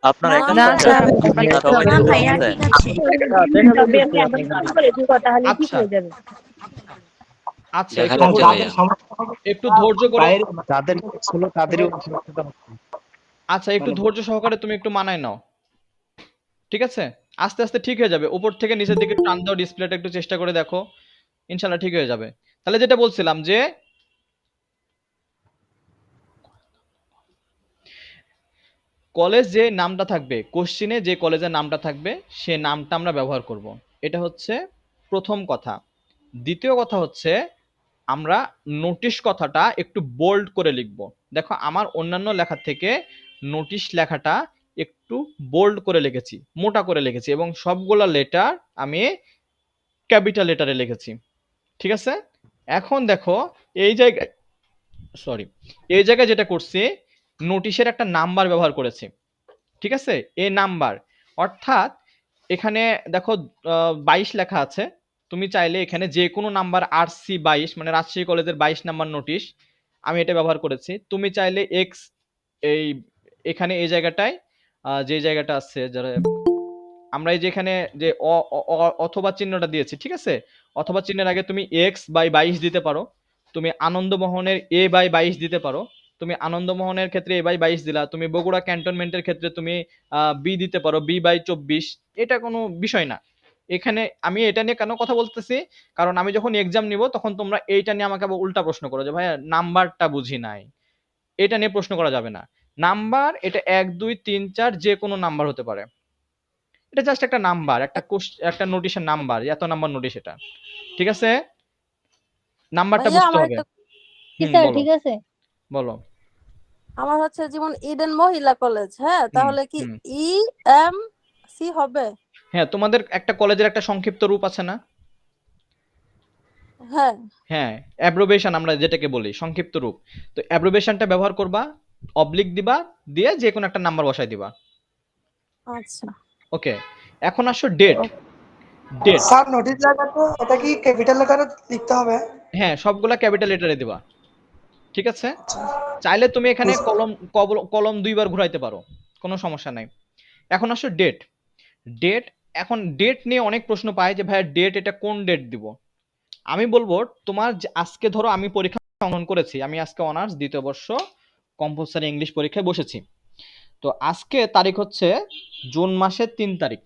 আপনার একদম না সমস্যা। স্যার। সবাই না ঠিক ভাইয়া আছে। ঠিক আছে। তবে আমি আবার কথা বলে দুই কথা হলে ঠিক আচ্ছা হয়ে যাবে। আচ্ছা, দেখা একটু যাচ্ছে hold- ভাইয়া। একটু ধৈর্য করে, বাইরে যাদের ছিল তাদেরই অন্তর্ভুক্ত হচ্ছে। আচ্ছা একটু ধৈর্য সহকারে তুমি একটু মানায় নাও, ঠিক আছে? আস্তে আস্তে ঠিক হয়ে যাবে। উপর থেকে নিচের দিকে টান দাও, ডিসপ্লেটা একটু চেষ্টা করে দেখো, ইনশাল্লাহ ঠিক হয়ে যাবে। তাহলে যেটা বলছিলাম যে কলেজ যে নামটা থাকবে, কোশ্চিনে যে কলেজের নামটা থাকবে সে নামটা আমরা ব্যবহার করব। এটা হচ্ছে প্রথম কথা। দ্বিতীয় কথা হচ্ছে আমরা নোটিশ কথাটা একটু বোল্ড করে লিখব। দেখো আমার অন্যান্য লেখার থেকে নোটিশ লেখাটা একটু বোল্ড করে লিখেছি, মোটা করে লিখেছি, এবং সবগুলা লেটার আমি ক্যাপিটাল লেটারে লিখেছি, ঠিক আছে? এখন দেখো এই জায়গায়, সরি, এই জায়গায় যেটা করছি, নোটিশের একটা নাম্বার ব্যবহার করেছি, ঠিক আছে? এই নাম্বার অর্থাৎ এখানে দেখো 22 লেখা আছে, তুমি চাইলে এখানে যে কোনো নাম্বার RC 22 মানে রাজশাহী কলেজের 22 নাম্বার নোটিশ, আমি এটা ব্যবহার করেছি। তুমি চাইলে এক্স এই এখানে এই জায়গাটায় যে জায়গাটা আছে যারা আমরা এই যে এখানে যে অথবা চিহ্নটা দিয়েছি, ঠিক আছে? অথবা চিহ্নের আগে তুমি x/22 দিতে পারো, তুমি আনন্দমোহনের a/22 দিতে পারো, তুমি আনন্দমোহনের ক্ষেত্রে a/22 দিলা, তুমি বগুড়া ক্যান্টনমেন্টের ক্ষেত্রে তুমি b দিতে পারো b/24, এটা কোনো বিষয় না। এখানে আমি এটা নিয়ে কেন কথা বলতেছি, কারণ আমি যখন এক্সাম নিব তখন তোমরা এইটা নিয়ে আমাকে আবার উল্টা প্রশ্ন করো যে ভাইয়া নাম্বারটা বুঝি নাই, এটা নিয়ে প্রশ্ন করা যাবে না। নাম্বার এটা 1 2 3 4 যে কোনো নাম্বার হতে পারে, এটা জাস্ট একটা নাম্বার, একটা নোটিশের নাম্বার, এত নাম্বার নোটিশ এটা, ঠিক আছে? নাম্বারটা ভাইয়া বুঝতে আমার হবে। একটা বলো ঠিক আছে। বলো। আমার হচ্ছে যেমন ইডেন মহিলা কলেজ, হ্যাঁ, হুম তাহলে কি হুম EMC হবে? হ্যাঁ, তোমাদের একটা কলেজের একটা সংক্ষিপ্ত রূপ আছে না? হ্যাঁ। হ্যাঁ, অ্যাব্রিভিয়েশন আমরা যেটাকে বলি সংক্ষিপ্ত রূপ। তো অ্যাব্রিভিয়েশনটা ব্যবহার করবা, অবলিক দিবা, দিয়ে যে কোনো একটা নাম্বার বসাই দিবা। আচ্ছা। ওকে, এখন আসো ডেট। ডেট, স্যার নোটিশ লাগাতে এটা কি ক্যাপিটাল লেটারে লিখতে হবে? হ্যাঁ সবগুলা ক্যাপিটাল লেটারে দিবা, ঠিক আছে? চাইলে তুমি এখানে কলম 2বার ঘুরাইতে পারো, কোনো সমস্যা নাই। এখন আসো ডেট। ডেট, এখন ডেট নিয়ে অনেক প্রশ্ন পায় যে ভাইয়া ডেট এটা কোন ডেট দিব। আমি বলবো তোমার আজকে ধরো আমি পরীক্ষা অংশগ্রহণ করেছি, আমি আজকে অনার্স 2য় বর্ষ কম্পালসারি ইংলিশ পরীক্ষায় বসেছি। তো আজকে তারিখ হচ্ছে জুন মাসের 3 তারিখ।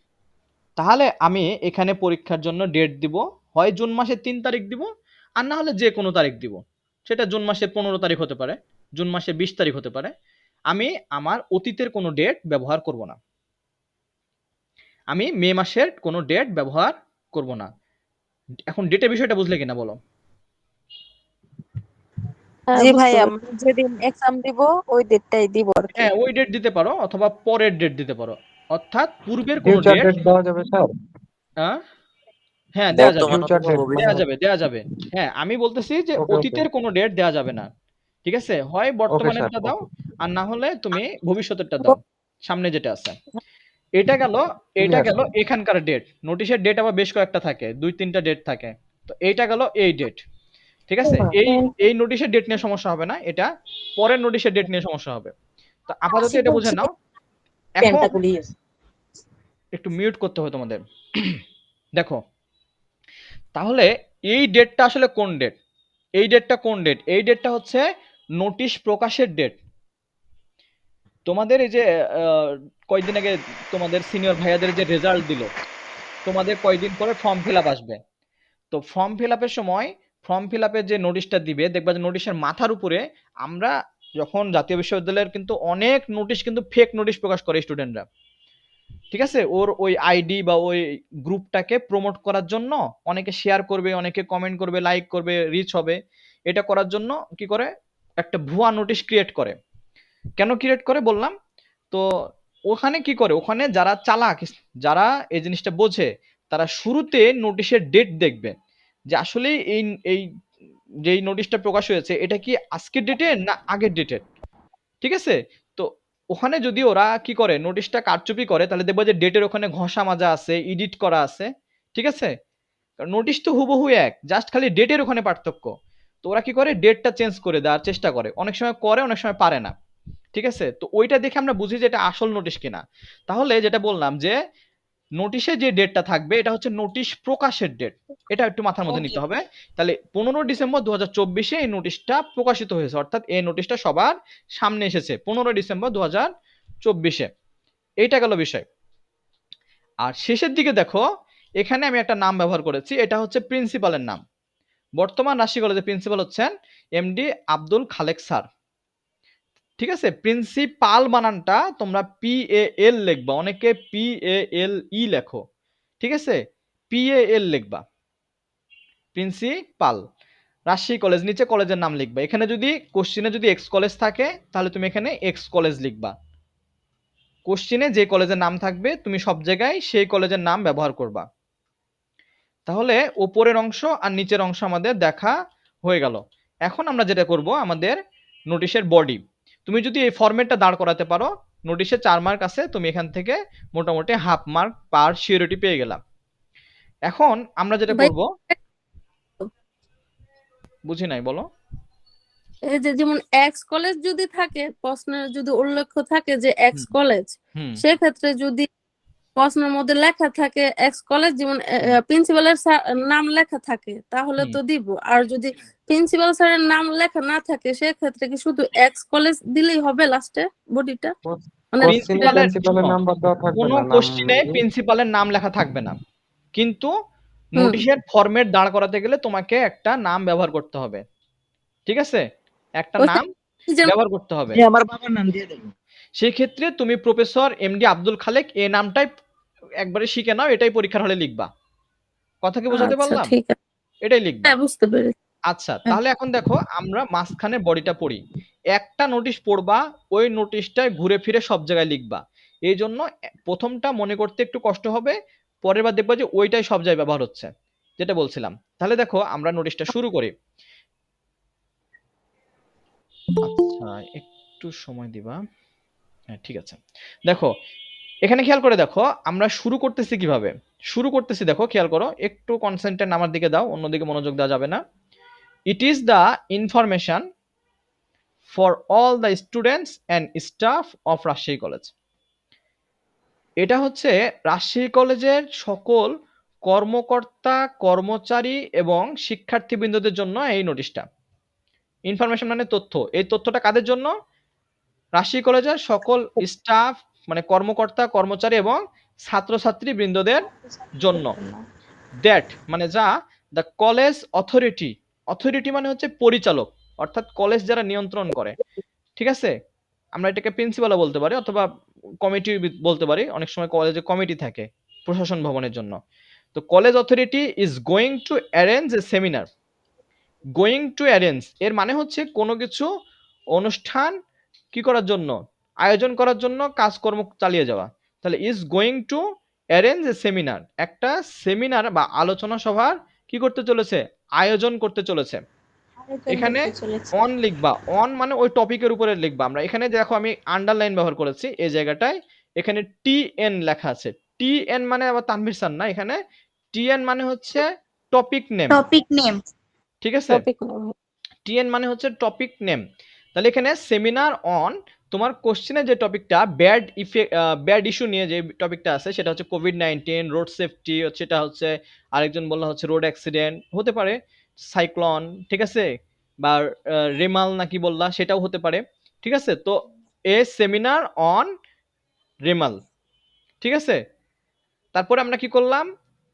তাহলে আমি এখানে পরীক্ষার জন্য ডেট দিব, হয় জুন মাসের 3 তারিখ দিব, আর না হলে যে কোনো তারিখ দিব। সেটা জুন মাসের 15 তারিখ হতে পারে, জুন মাসের 20 তারিখ হতে পারে। আমি আমার অতীতের কোনো ডেট ব্যবহার করব না, আমি মে মাসের কোনো ডেট ব্যবহার করব না। এখন ডেটের বিষয়টা বুঝলে কিনা বলো? জি ভাইয়া, আমরা যেদিন এক্সাম দিব ওই ডেটটাই দিব আর কি। হ্যাঁ, ওই ডেট দিতে পারো অথবা পরের ডেট দিতে পারো, অর্থাৎ পূর্বের কোনো ফিউচার ডেট। ডেট দেওয়া যাবে স্যার? হ্যাঁ দেওয়া যাবে, বর্তমান ফিউচার অথবা ডেট ভবিষ্যৎ। দেওয়া যাবে, দেওয়া যাবে। হ্যাঁ আমি বলতেছি যে ওকে ওকে অতীতের কোনো ডেট দেওয়া যাবে না, ঠিক আছে? হয় ওকে স্যার বর্তমানেরটা দাও, আর না হলে তুমি ভবিষ্যতেরটা দাও, সামনে যেটা আছে। এটা গেল, এটা গেল এখানকার ডেট। নোটিশের ডেট আবার বেশ কয়েকটা থাকে, 2-3টা ডেট থাকে। তো এইটা গেল এই ডেট, ঠিক আছে? এই নোটিশের ডেট নিয়ে সমস্যা হবে না, এটা পরের নোটিশের ডেট নিয়ে সমস্যা হবে। তো আপাতত এটা বুঝে নাও। এখন একটু মিউট করতে হবে তোমাদের। দেখো তাহলে এই ডেটটা আসলে কোন ডেট, এই ডেটটা কোন ডেট? এই ডেটটা হচ্ছে নোটিশ প্রকাশের ডেট। তোমাদের এই যে কয়েকদিন আগে তোমাদের সিনিয়র ভাইয়াদের যে রেজাল্ট দিল, তোমাদের কয়েকদিন পরে ফর্ম ফিল আপ আসবে। তো ফর্ম ফিল আপের সময় ফর্ম ফিল আপের যে নোটিশটা দিবে, দেখবা যে নোটিশের মাথার উপরে আমরা যখন জাতীয় বিশ্ববিদ্যালয়ের কিন্তু অনেক নোটিশ কিন্তু ফেক নোটিশ প্রকাশ করে স্টুডেন্টরা, ঠিক আছে? ওর ওই আইডি বা ওই গ্রুপটাকে প্রমোট করার জন্য অনেকে শেয়ার করবে, অনেকে কমেন্ট করবে, লাইক করবে, রিচ হবে। এটা করার জন্য কি করে, একটা ভুয়া নোটিশ ক্রিয়েট করে। কেন ক্রিয়েট করে বললাম তো, ওখানে কি করে, ওখানে যারা চালাক, যারা এই জিনিসটা বোঝে, তারা শুরুতে নোটিশের ডেট দেখবে যে আসলে এই এই যেই নোটিশটা প্রকাশ হয়েছে এটা কি আজকের ডেটের না আগের ডেটের, ঠিক আছে? তো ওখানে যদি ওরা কি করে নোটিশটা কারচুপি করে, তাহলে দেখবো যে ডেটের ওখানে ঘষা মাজা আছে, এডিট করা আছে, ঠিক আছে? নোটিশ তো হুবহু এক, জাস্ট খালি ডেটের ওখানে পার্থক্য। তো ওরা কি করে ডেটটা চেঞ্জ করে দেওয়ার চেষ্টা করে, অনেক সময় করে অনেক সময় পারে না, ঠিক আছে? তো ওইটা দেখে আমরা বুঝি যে এটা আসল নোটিশ কিনা। তাহলে যেটা বললাম যে নোটিশে যে ডেটটা থাকবে এটা হচ্ছে নোটিশ প্রকাশের ডেট, এটা একটু মাথার মধ্যে নিতে হবে। তাহলে 15 ডিসেম্বর 2024 এই নোটিশটা প্রকাশিত হয়েছে, অর্থাৎ এই নোটিশটা সবার সামনে এসেছে 15 ডিসেম্বর 2024। এইটা গেল বিষয়। আর শেষের দিকে দেখো এখানে আমি একটা নাম ব্যবহার করেছি, এটা হচ্ছে প্রিন্সিপালের নাম। বর্তমান রাজশাহী কলেজের প্রিন্সিপাল হচ্ছেন এমডি আব্দুল খালেক স্যার। ঠিক আছে, প্রিন্সিপাল বানানটা তোমরা PAL লিখবা, অনেকে PALE লেখো, ঠিক আছে, PAL লিখবা, প্রিন্সিপাল রাজশাহী কলেজ, নিচে কলেজের নাম লিখবা। এখানে যদি কোশ্চিনে যদি এক্স কলেজ থাকে তাহলে তুমি এখানে এক্স কলেজ লিখবা। কোশ্চিনে যে কলেজের নাম থাকবে তুমি সব জায়গায় সেই কলেজের নাম ব্যবহার করবা। তাহলে উপরের অংশ আর নিচের অংশ আমাদের দেখা হয়ে গেল। এখন আমরা যেটা করব, আমাদের নোটিশের বডি, তুমি যদি এই ফরম্যাটটা দাঁড় করাতে পারো, নোটিশে 4 মার্ক আছে, তুমি এখান থেকে মোটামুটি হাফ মার্ক পার সিওরিটি পেয়ে গেলাম। এখন আমরা যেটা ভাই, করব, বুঝি নাই, বলো। এই যে যেমন এক্স কলেজ যদি থাকে, প্রশ্নের যদি উল্লেখ থাকে যে এক্স কলেজ, সেক্ষেত্রে যদি প্রশ্নের মধ্যে লেখা থাকে এক্স কলেজ, যেমন প্রিন্সিপালের নাম লেখা থাকে, তাহলে তো দিব। আর যদি প্রিন্সিপাল স্যারের নাম লেখা না থাকে, সেক্ষেত্রে কি শুধু এক্স কলেজ দিলেই হবে লাস্টে বডিটা? মানে প্রিন্সিপালের নাম্বার দেওয়া থাকবে কোনো না, নাম কোশ্চিনে প্রিন্সিপালের নাম লেখা থাকবে না, কিন্তু নোটিশের ফরম্যাট দাঁড় করাতে গেলে তোমাকে একটা নাম ব্যবহার করতে হবে। ঠিক আছে, একটা নাম ব্যবহার করতে হবে। আমার বাবার নাম দিয়ে দেবো। সেই ক্ষেত্রে তুমি প্রফেসর এমডি আব্দুল খালেক এই নামটাই একবারে শিখে নাও, এটাই পরীক্ষার হলে লিখবা। কথা কি বোঝাতে আচ্ছা, পারলাম? ঠিক আছে, এটাই লিখবা। হ্যাঁ, বুঝতে পেরেছি। আচ্ছা, তাহলে এখন দেখো আমরা মাঝখানে বডিটা পড়ি। একটা নোটিশ পড়বা, ওই নোটিশটায় ঘুরে ফিরে সব জায়গায় লিখবা। এই জন্য প্রথমটা মনে করতে একটু কষ্ট হবে, পরের বার দেখবা যে ওইটাই সব জায়গায় ব্যবহার হচ্ছে, যেটা বলছিলাম। তাহলে দেখো আমরা নোটিশটা শুরু করি। আচ্ছা, একটু সময় দিবা। হ্যাঁ, ঠিক আছে। দেখো এখানে খেয়াল করে দেখো আমরা শুরু করতেছি কিভাবে। শুরু করতেছি, দেখো খেয়াল করো, একটু কনসেন্ট্রেট আমার দিকে দাও, অন্যদিকে মনোযোগ দেওয়া যাবে না। ইট is the information for all the students and staff of Rajshahi College. এটা হচ্ছে রাজশাহী কলেজের সকল কর্মকর্তা, কর্মচারী এবং শিক্ষার্থীবৃন্দদের জন্য এই নোটিশটা। ইনফরমেশন মানে তথ্য, এই তথ্যটা কাদের জন্য? রাজশাহী কলেজের সকল স্টাফ মানে কর্মকর্তা, কর্মচারী এবং ছাত্রছাত্রী বৃন্দদের জন্য। দ্যাট মানে যা, দ্য কলেজ অথরিটি, অথরিটি মানে হচ্ছে পরিচালক, অর্থাৎ কলেজ যারা নিয়ন্ত্রণ করে। ঠিক আছে, আমরা এটাকে প্রিন্সিপালও বলতে পারি অথবা কমিটি বলতে পারি, অনেক সময় কলেজে কমিটি থাকে প্রশাসন ভবনের জন্য। তো college authority is going to arrange a seminar. Going to arrange এর মানে হচ্ছে কোনো কিছু অনুষ্ঠান কি করার জন্য, আয়োজন করার জন্য কাজকর্ম চালিয়ে যাওয়া। তাহলে is going to arrange a seminar, একটা সেমিনার বা আলোচনা সভার কি করতে চলেছে, আয়োজন করতে চলেছে। এখানে অন লিখবা, অন মানে ওই টপিকের উপরে লিখবা। আমরা এখানে দেখো আমি আন্ডারলাইন ব্যবহার করেছি এই জায়গাটায়, এখানে TN লেখা আছে। TN মানে আবার তানভীর স্যার না, এখানে TN মানে হচ্ছে টপিক নেম। ঠিক আছে, TN মানে হচ্ছে টপিক নেম। তাহলে এখানে সেমিনার অন, তোমার কোশ্চেনে যে টপিকটা ব্যাড ইস্যু নিয়ে যে টপিকটা আছে সেটা হচ্ছে COVID-19, রোড সেফটি, সেটা হচ্ছে আরেকজন বললো হচ্ছে রোড অ্যাক্সিডেন্ট হতে পারে, সাইক্লোন, ঠিক আছে, বা রেমাল নাকি বললা সেটাও হতে পারে। ঠিক আছে, তো এ সেমিনার অন রেমাল। ঠিক আছে, তারপরে আমরা কি করলাম,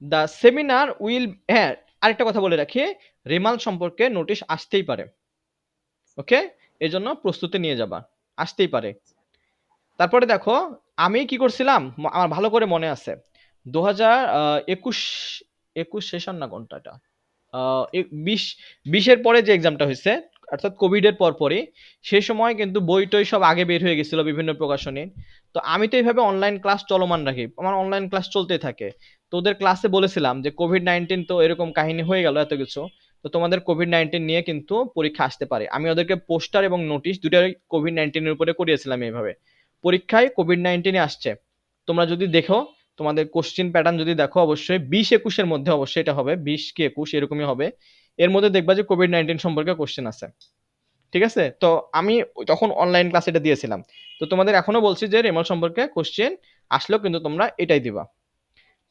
দ্য সেমিনার উইল, হ্যাঁ আরেকটা কথা বলে রাখি, রেমাল সম্পর্কে নোটিশ আসতেই পারে। ওকে, এই জন্য প্রস্তুতি নিয়ে যাবা, আসতেই পারে। তারপরে দেখো আমি কি করছিলাম, আমার ভালো করে মনে আছে 2021 সেশন না কোনটা, 20 পরে যে এক্সামটা হয়েছে, অর্থাৎ কোভিড এর পরপরই, সেই সময় কিন্তু বই টই সব আগে বের হয়ে গেছিল বিভিন্ন প্রকাশনী। তো আমি তো এইভাবে অনলাইন ক্লাস চলমান রাখি, আমার অনলাইন ক্লাস চলতেই থাকে। তো ওদের ক্লাসে বলেছিলাম যে COVID-19 তো এরকম কাহিনী হয়ে গেল এত কিছু, তো তোমাদের COVID-19 নিয়ে কিন্তু পরীক্ষা আসতে পারে। আমি ওদেরকে পোস্টার এবং নোটিশ দুটাই COVID-19 এর উপরে করিয়েছিলাম। এইভাবে পরীক্ষায় COVID-19 আসছে, তোমরা যদি দেখো, তোমাদের কোশ্চেন প্যাটার্ন যদি দেখো, অবশ্যই 20-21 এর মধ্যে অবশ্যই এটা হবে, 20 কি 21 এরকমই হবে। এর মধ্যে দেখবা যে COVID-19 সম্পর্কে কোশ্চেন আছে। ঠিক আছে, তো আমি তখন অনলাইন ক্লাস এটা দিয়েছিলাম। তো তোমাদের এখনো বলছি যে রেমাল সম্পর্কে কোশ্চেন আসলেও কিন্তু তোমরা এটাই দিবা।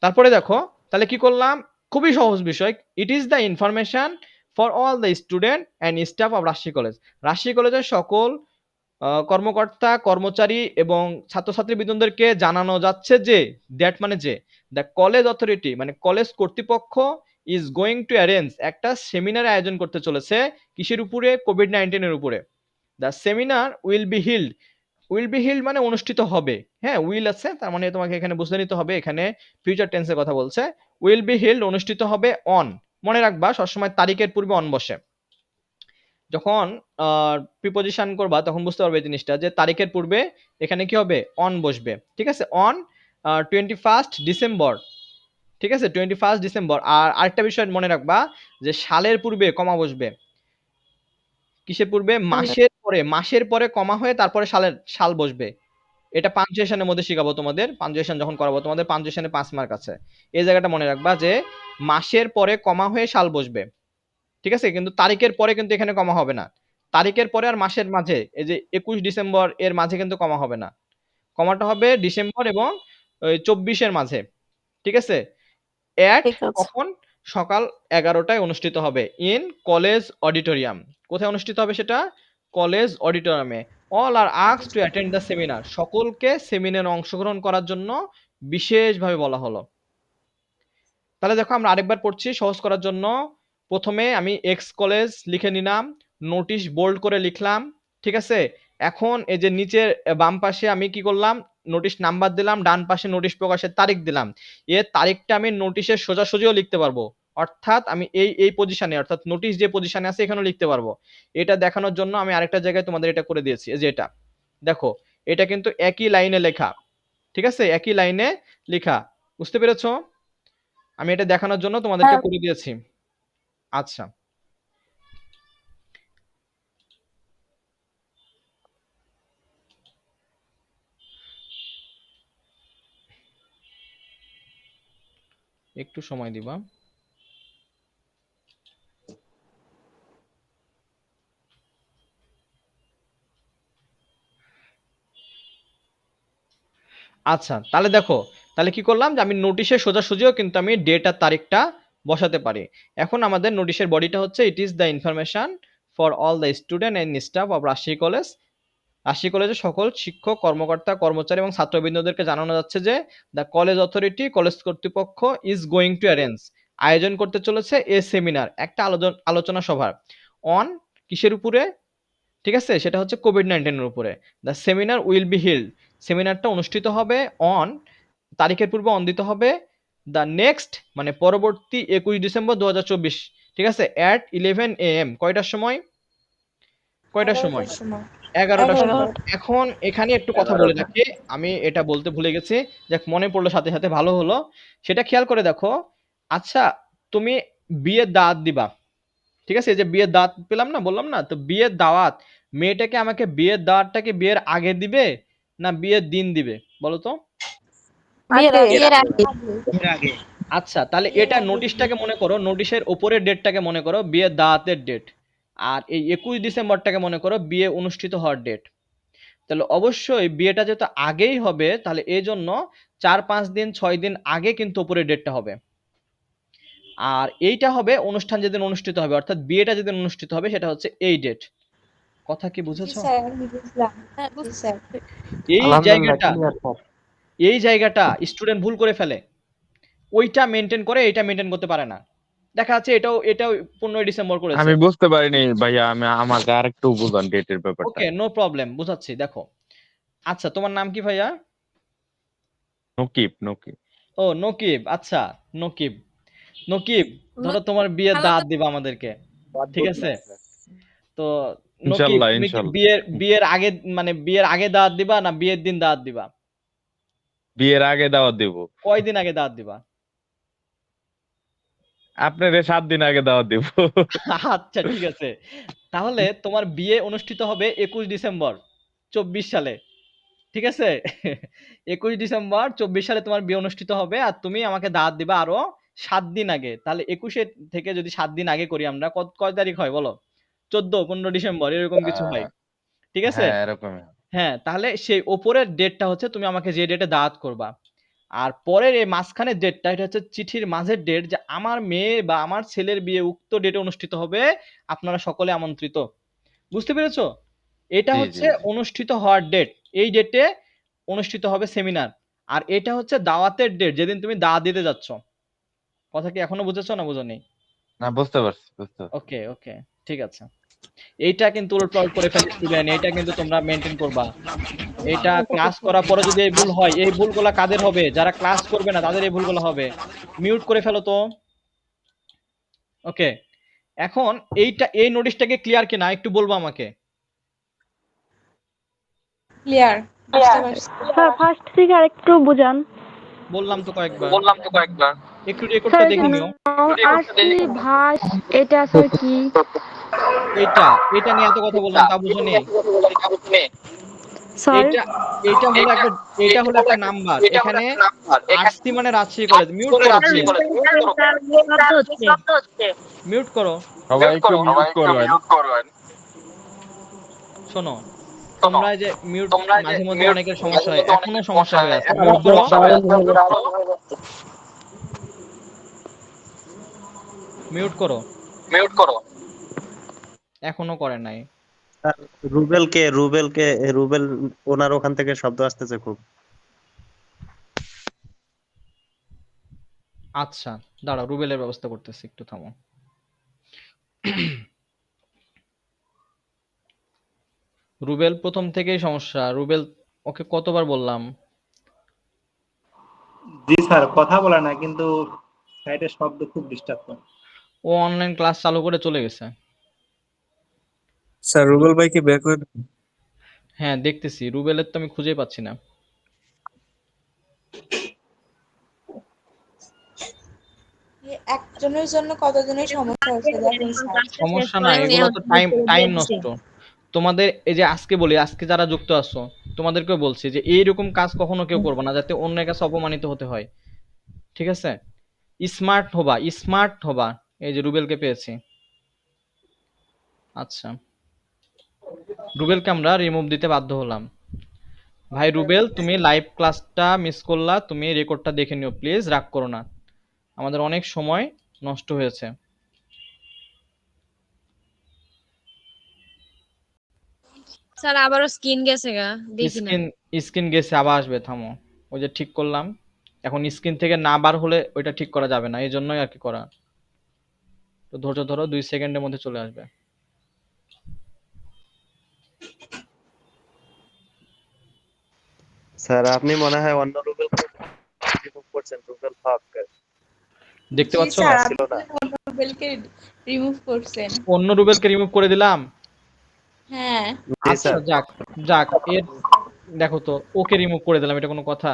তারপরে দেখো তাহলে কি করলাম, খুবই সহজ বিষয়। ইট is the information for all the student and staff of Rajshahi College. Rajshahi কলেজের সকল কর্মকর্তা কর্মচারী এবং ছাত্রছাত্রী বৃন্দদেরকে জানানো যাচ্ছে যে, দ্যাট মানে যে, দ্য কলেজ অথরিটি মানে কলেজ কর্তৃপক্ষ ইজ গোয়িং টু অ্যারেঞ্জ একটা সেমিনার আয়োজন করতে চলেছে। কিসের উপরে? কোভিড-19 এর উপরে। The seminar will be healed মানে অনুষ্ঠিত হবে। হ্যাঁ, উইল আছে, তার মানে তোমাকে এখানে বুঝে নিতে হবে, এখানে ফিউচার টেন্সের কথা বলছে। উইল বি হিল্ড অনুষ্ঠিত হবে অন, মনে রাখবা সবসময় তারিখের পূর্বে অন বসে। যখন প্রিপোজিশন করবা তখন বুঝতে পারবে এই জিনিসটা, যে তারিখের পূর্বে এখানে কি হবে? অন বসবে। ঠিক আছে, অন 21 ডিসেম্বর। ঠিক আছে, 21 ডিসেম্বর। আর আরেকটা বিষয় মনে রাখবা যে সালের পূর্বে কমা বসবে। কিসের পূর্বে? মাসের পরে কমা হয়ে তারপরে সাল বসবে। এটা পাঞ্চুয়েশনের মধ্যে শিখাবো তোমাদের, পাঞ্চুয়েশন যখন করাবো তোমাদের, পাঞ্চুয়েশনে 5 মার্ক আছে। এই জায়গাটা মনে রাখবা যে মাসের পরে কমা হয়ে সাল বসবে। ঠিক আছে, কিন্তু তারিখের পরে কিন্তু এখানে কমা হবে না। তারিখের পরে আর মাসের মাঝে, এই যে 21 ডিসেম্বর এর মাঝে কিন্তু কমা হবে না। কমাটা হবে ডিসেম্বর এবং 24 এর মাঝে। ঠিক আছে, এট ঠিক আছে। কখন? সকাল 11টায় অনুষ্ঠিত হবে ইন কলেজ অডিটোরিয়াম। কোথায় অনুষ্ঠিত হবে সেটা? কলেজ অডিটোরিয়ামে। All are asked to attend the seminar. সকলকে সেমিনারে অংশগ্রহণ করার জন্য বিশেষভাবে বলা হলো। তাহলে দেখো আমরা আরেকবার পড়ছি সহজ করার জন্য। প্রথমে আমি এক্স কলেজ লিখে নিলাম, নোটিশ বোল্ড করে লিখলাম। ঠিক আছে, এখন এই যে নিচের বাম পাশে আমি কি করলাম? নোটিশ নাম্বার দিলাম, ডান পাশে নোটিশ প্রকাশের তারিখ দিলাম। এর তারিখটা আমি নোটিশের সোজাসুজিও লিখতে পারবো, অর্থাৎ আমি এই পজিশনে, অর্থাৎ নোটিশ যে পজিশনে আছে এখানেও লিখতে পারবো। এটা দেখানোর জন্য আমি আরেকটা জায়গায় তোমাদের এটা করে দিয়েছি, এই যে এটা দেখো, এটা কিন্তু একই লাইনে লেখা। ঠিক আছে, একই লাইনে লেখা, বুঝতে পেরেছো? আমি এটা দেখানোর জন্য তোমাদেরকে হ্যাঁ। করে দিয়েছি। আচ্ছা, একটু সময় দিবা। আচ্ছা, তাহলে দেখো, তাহলে কি করলাম যে আমি নোটিশের সোজাসুজিও কিন্তু আমি ডেট আর তারিখটা বসাতে পারি। এখন আমাদের নোটিশের বডিটা হচ্ছে, it is the information for all the student and staff of Rajshahi College. Rajshahi কলেজের সকল শিক্ষক কর্মকর্তা কর্মচারী এবং ছাত্রবৃন্দদেরকে জানানো যাচ্ছে যে, দ্য কলেজ অথরিটি কলেজ কর্তৃপক্ষ ইজ গোয়িং টু অ্যারেঞ্জ আয়োজন করতে চলেছে এ সেমিনার একটা আলোচনা সভার অন কিসের উপরে? ঠিক আছে, সেটা হচ্ছে কোভিড-19 এর উপরে। The seminar will be held, সেমিনারটা অনুষ্ঠিত হবে অন, তারিখের পূর্বে অন দিতে হবে, দ্য নেক্সট মানে পরবর্তী 21 ডিসেম্বর 2024। ঠিক আছে, অ্যাট 11 AM। কয়টার সময়? কয়টার সময়? 11টার সময়। এখন এখানে একটু কথা বলে রাখি, আমি এটা বলতে ভুলে গেছি, যাক মনে পড়লো সাথে সাথে, ভালো হলো। সেটা খেয়াল করে দেখো। আচ্ছা, তুমি বিয়ের দাওয়াত দিবা। ঠিক আছে, এই যে বিয়ের দাওয়াত পেলাম না, বললাম না, তো বিয়ের দাওয়াত, মেয়েটাকে আমাকে বিয়ের দাওয়াতটাকে বিয়ের আগে দিবে না বিয়ের দিন দিবে বলো তো? এর আগে। এর আগে। আচ্ছা, তাহলে এটা নোটিশটাকে মনে করো, নোটিশের উপরের ডেটটাকে মনে করো বিয়ের দাওয়াতের ডেট, আর এই 21 ডিসেম্বরটাকে মনে করো বিয়ে অনুষ্ঠিত হওয়ার ডেট। তাহলে অবশ্যই বিয়েটা যেহেতু আগেই হবে, তাহলে এই জন্য 4-5 দিন 6 দিন আগে কিন্তু উপরের ডেটটা হবে। আর এইটা হবে অনুষ্ঠান যেদিন অনুষ্ঠিত হবে, অর্থাৎ বিয়েটা যেদিন অনুষ্ঠিত হবে সেটা হচ্ছে এই ডেট। কথা কি বুঝেছো? হ্যাঁ, বুঝতে পারছি। এই জায়গাটা, এই জায়গাটা স্টুডেন্ট ভুল করে ফেলে, ওইটা মেনটেন করে এইটা মেনটেন করতে পারে না। দেখা যাচ্ছে এটাও 15 ডিসেম্বর করেছে। আমি বুঝতে পারিনি ভাইয়া, আমাকে আরেকটু বুঝান ডেটের ব্যাপারটা। ওকে, নো প্রবলেম, বুঝাচ্ছি দেখো। আচ্ছা, তোমার নাম কি ভাইয়া? নকিব। ও নকিব, আচ্ছা নকিব। নকিব, ধরো তোমার বিয়ের দাওয়াত দিবা আমাদেরকে। ঠিক আছে, তো নকিব ইনশাল্লাহ তুমি কি ইনশাল্লাহ। বিয়ের আগে মানে বিয়ের আগে দাওয়াত দিবা না বিয়ের দিন দাওয়াত দিবা? বিয়ের আগে দাওয়াত দেব। কয়দিন আগে দাওয়াত দিবা? আপনারে 7 দিন আগে দাওয়াত দেব। আচ্ছা ঠিক আছে, তাহলে তোমার বিয়ে অনুষ্ঠিত হবে 21 ডিসেম্বর 24 সালে। ঠিক আছে, 21 ডিসেম্বর 24 সালে তোমার বিয়ে অনুষ্ঠিত হবে, আর তুমি আমাকে দাওয়াত দিবা আরো 7 দিন আগে। তাহলে 21 থেকে যদি 7 দিন আগে করি আমরা, কয় তারিখ হয় বলো? 14-15 ডিসেম্বর এরকম কিছু হয়। ঠিক আছে, হ্যাঁ এরকমই। হ্যাঁ, তাহলে সেই ওপরের ডেটটা হচ্ছে তুমি আমাকে যে ডেটে দাওয়াত করবা। আর পরের এই মাঝখানের ডেটটা এটা হচ্ছে চিঠির মাঝের ডেট, যে আমার মেয়ে বা আমার ছেলের বিয়ে উক্ত ডেটে অনুষ্ঠিত হবে, আপনারা সকলে আমন্ত্রিত। বুঝতে পেরেছো? এটা জি জি হচ্ছে জি। অনুষ্ঠিত হওয়ার ডেট, এই ডেটে অনুষ্ঠিত হবে সেমিনার। আর এটা হচ্ছে দাওয়াতের ডেট, যেদিন তুমি দাওয়াত দিতে যাচ্ছ। কথা কি এখনো বুঝেছো না বুঝোনি? না, বুঝতে পারছি বুঝতে পারছি। ওকে ওকে, ঠিক আছে। এইটা কিন্তু উলটপালট করে ফেলে স্টুডেন্ট, এইটা কিন্তু তোমরা মেনটেন করবা। এইটা ক্লাস করার পরে যদি এই ভুল হয়, এই ভুলগুলা কাদের হবে? যারা ক্লাস করবে না তাদের এই ভুলগুলো হবে। মিউট করে ফেলো তো। ওকে, এখন এই নোটিশটাকে ক্লিয়ার কিনা একটু বলবো আমাকে। ক্লিয়ার, বুঝতে পারছি। স্যার ফার্স্ট থেকে আরেকটু বুঝান। বললাম তো কয়েকবার, বললাম তো কয়েকবার। একটু রেকর্ডটা দেখে নিও। আশি ভাস এটা স্যার কি? এইটা এটা নিয়ে এত কথা বললাম তা বুঝো নি? স্যার এইটা এইটা হলো একটা, এইটা হলো একটা নাম্বার। এখানে আরসি মানে রাজশাহী কলেজ। মিউট করো প্লিজ, মিউট করো। সবাই একটু মিউট করবেন। শোনো, তোমরা যে মিউট মাঝে মধ্যে অনেকের সমস্যা হয়, এখনো সমস্যা হয়ে আছে। মিউট করো, মিউট করো। এখনো করে নাই। রুবেল ওনার ওখান থেকে শব্দ আসতেছে খুব। আচ্ছা দাঁড়াও, রুবেলের ব্যবস্থা করতেছি, একটু থামো। রুবেল প্রথম থেকেই সমস্যা। রুবেল, ওকে কতবার বললাম। জি স্যার, কথা বলে না কিন্তু সাইডে শব্দ খুব ডিস্টার্ব করে। ও অনলাইন ক্লাস চালু করে চলে গেছে। স্যার রুবেল ভাইকে বের করে দিন। হ্যাঁ দেখতেছি, রুবেলের তো আমি খুঁজে পাচ্ছি না। একজনের জন্য কতজনের সমস্যা হচ্ছে দেখেন স্যার। সমস্যা না, এগুলো তো টাইম টাইম নষ্ট। তোমাদের এই যে আজকে বলি, আজকে যারা যুক্ত আছো তোমাদেরকেও বলছি যে এইরকম কাজ কখনো কেউ করবে না, যাতে অন্যের কাছে অপমানিত হতে হয়। ঠিক আছে? স্মার্ট হবা, স্মার্ট হবা। এই যে রুবেলকে পেয়েছি। আচ্ছা, রুবেলকে আমরা রিমুভ দিতে বাধ্য হলাম। ভাই রুবেল, তুমি লাইভ ক্লাসটা মিস করলা, তুমি রেকর্ডটা দেখে নিও প্লিজ, রাগ করো না। আমাদের অনেক সময় নষ্ট হয়েছে। স্যার আবারও স্কিন গেছে গা, দেখি না। স্ক্রিন স্ক্রিন গেছে, আবার আসবে, থামো। ওই যে ঠিক করলাম, এখন স্ক্রিন থেকে না বার হলে ওইটা ঠিক করা যাবে না, এই জন্যই আর কি করা। তো ধৈর্য ধরো, 2 সেকেন্ডের মধ্যে চলে আসবে। স্যার আপনি মনে হয় অন্য রুবেল রিমুভ করছেন, রুবেল হক দেখতে জি পাচ্ছ? স্যার, ছিল আপনি না। অন্য রুবেলকে রিমুভ করছেন। অন্য রুবেলকে রিমুভ করে দিলাম। হ্যাঁ। জি আচ্ছা স্যার। যাক, যাক এর, দেখো তো, ওকে রিমুভ করে দিলাম, এটা কোনো কথা?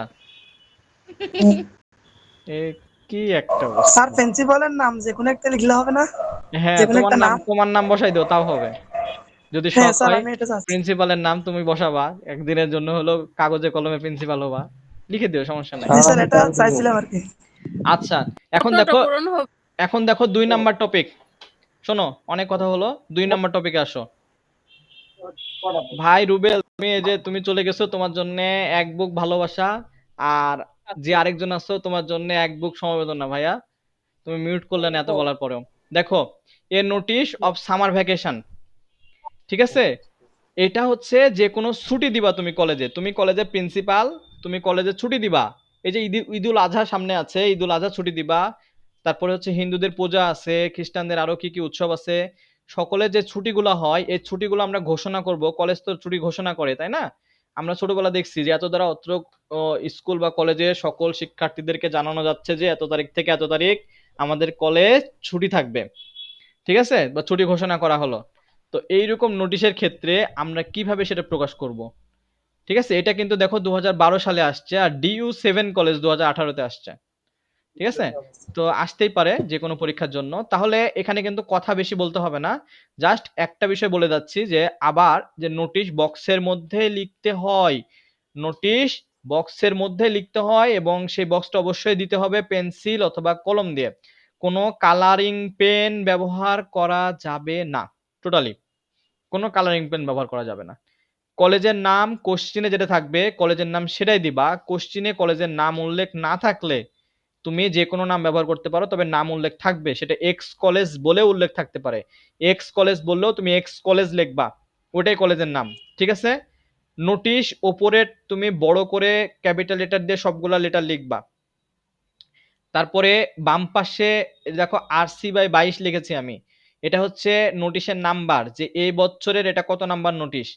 এ কি একটা অবস্থা। স্যার প্রিন্সিপালের নাম যে কোনো একটা লিখলে হবে না? হ্যাঁ, যে কোনো একটা নাম। তোমার নাম বসাই দাও, তাও হবে। যদি হ্যাঁ শখ স্যার, হয় আমি এটা চাচ্ছি। প্রিন্সিপালের নাম তুমি বসাবা, একদিনের জন্য হলো কাগজে কলমে প্রিন্সিপাল হবা, লিখে দিও, সমস্যা নাই। জি স্যার, এটা চাইছিলাম আর কি। আচ্ছা, এখন কতটা দেখো, পূরণ হবে? এখন দেখো 2 নাম্বার টপিক। শোনো, অনেক কথা হলো, 2 নাম্বার টপিকে আসো। ভাই রুবেল, তুমি এই যে তুমি চলে গেছো, তোমার জন্য এক বুক ভালোবাসা, আর যে আরেকজন আছো তোমার জন্য এক বুক সমবেদনা। ভাইয়া তুমি মিউট করলে না এত বলার পরেও। দেখো, a notice of summer vacation, ঠিক আছে? এটা হচ্ছে যে কোনো ছুটি দিবা তুমি কলেজে, তুমি কলেজে প্রিন্সিপাল, তুমি কলেজে ছুটি দিবা। এই যে ঈদুল আজহা সামনে আছে, ঈদুল আজহা ছুটি দিবা। তারপরে হচ্ছে হিন্দুদের পূজা আছে, খ্রিস্টানদের আরো কি কি উৎসব আছে। সকলে যে ছুটিগুলো হয়, এই ছুটিগুলো আমরা ঘোষণা করব। কলেজ তো ছুটি ঘোষণা করে, তাই না? আমরা ছোটবেলা দেখছি যে এত দ্বারা অত্র স্কুল বা কলেজে সকল শিক্ষার্থীদেরকে জানানো যাচ্ছে যে এত তারিখ থেকে এত তারিখ আমাদের কলেজ ছুটি থাকবে। ঠিক আছে? বা ছুটি ঘোষণা করা হলো। তো এইরকম নোটিশের ক্ষেত্রে আমরা কিভাবে সেটা প্রকাশ করব? ঠিক আছে? এটা কিন্তু দেখো 2012 সালে আসছে, আর DU7 কলেজ 2018-তে আসছে। ঠিক আছে? তো আসতেই পারে যে কোনো পরীক্ষার জন্য। তাহলে এখানে কিন্তু কথা বেশি বলতে হবে না। জাস্ট একটা বিষয় বলে যাচ্ছি যে আবার যে নোটিশ বক্সের মধ্যে লিখতে হয়। নোটিশ বক্সের মধ্যে লিখতে হয়, এবং সেই বক্সটা অবশ্যই দিতে হবে পেন্সিল অথবা কলম দিয়ে। কোনো কালারিং পেন ব্যবহার করা যাবে না। টোটালি কোনো কালারিং পেন ব্যবহার করা যাবে না। কলেজের নাম কোশ্চিনে যেটা থাকবে কলেজের নাম সেটাই দিবা। কোশ্চিনে কলেজের নাম উল্লেখ না থাকলে তুমি যে কোনো নাম ব্যবহার করতে পারো, তবে নাম উল্লেখ থাকবে। সেটা এক্স কলেজ বলে উল্লেখ থাকতে পারে, এক্স কলেজ বললেও তুমি এক্স কলেজ লিখবা, ওটাই কলেজের নাম। ঠিক আছে? নোটিশ ওপরে তুমি বড় করে ক্যাপিটাল লেটার দিয়ে সবগুলা লেটার লিখবা। তারপরে বাম পাশে দেখো RC/22 লিখেছি আমি, এটা হচ্ছে নোটিশের নাম্বার, যে এই বছরের এটা কত নাম্বার নোটিশ।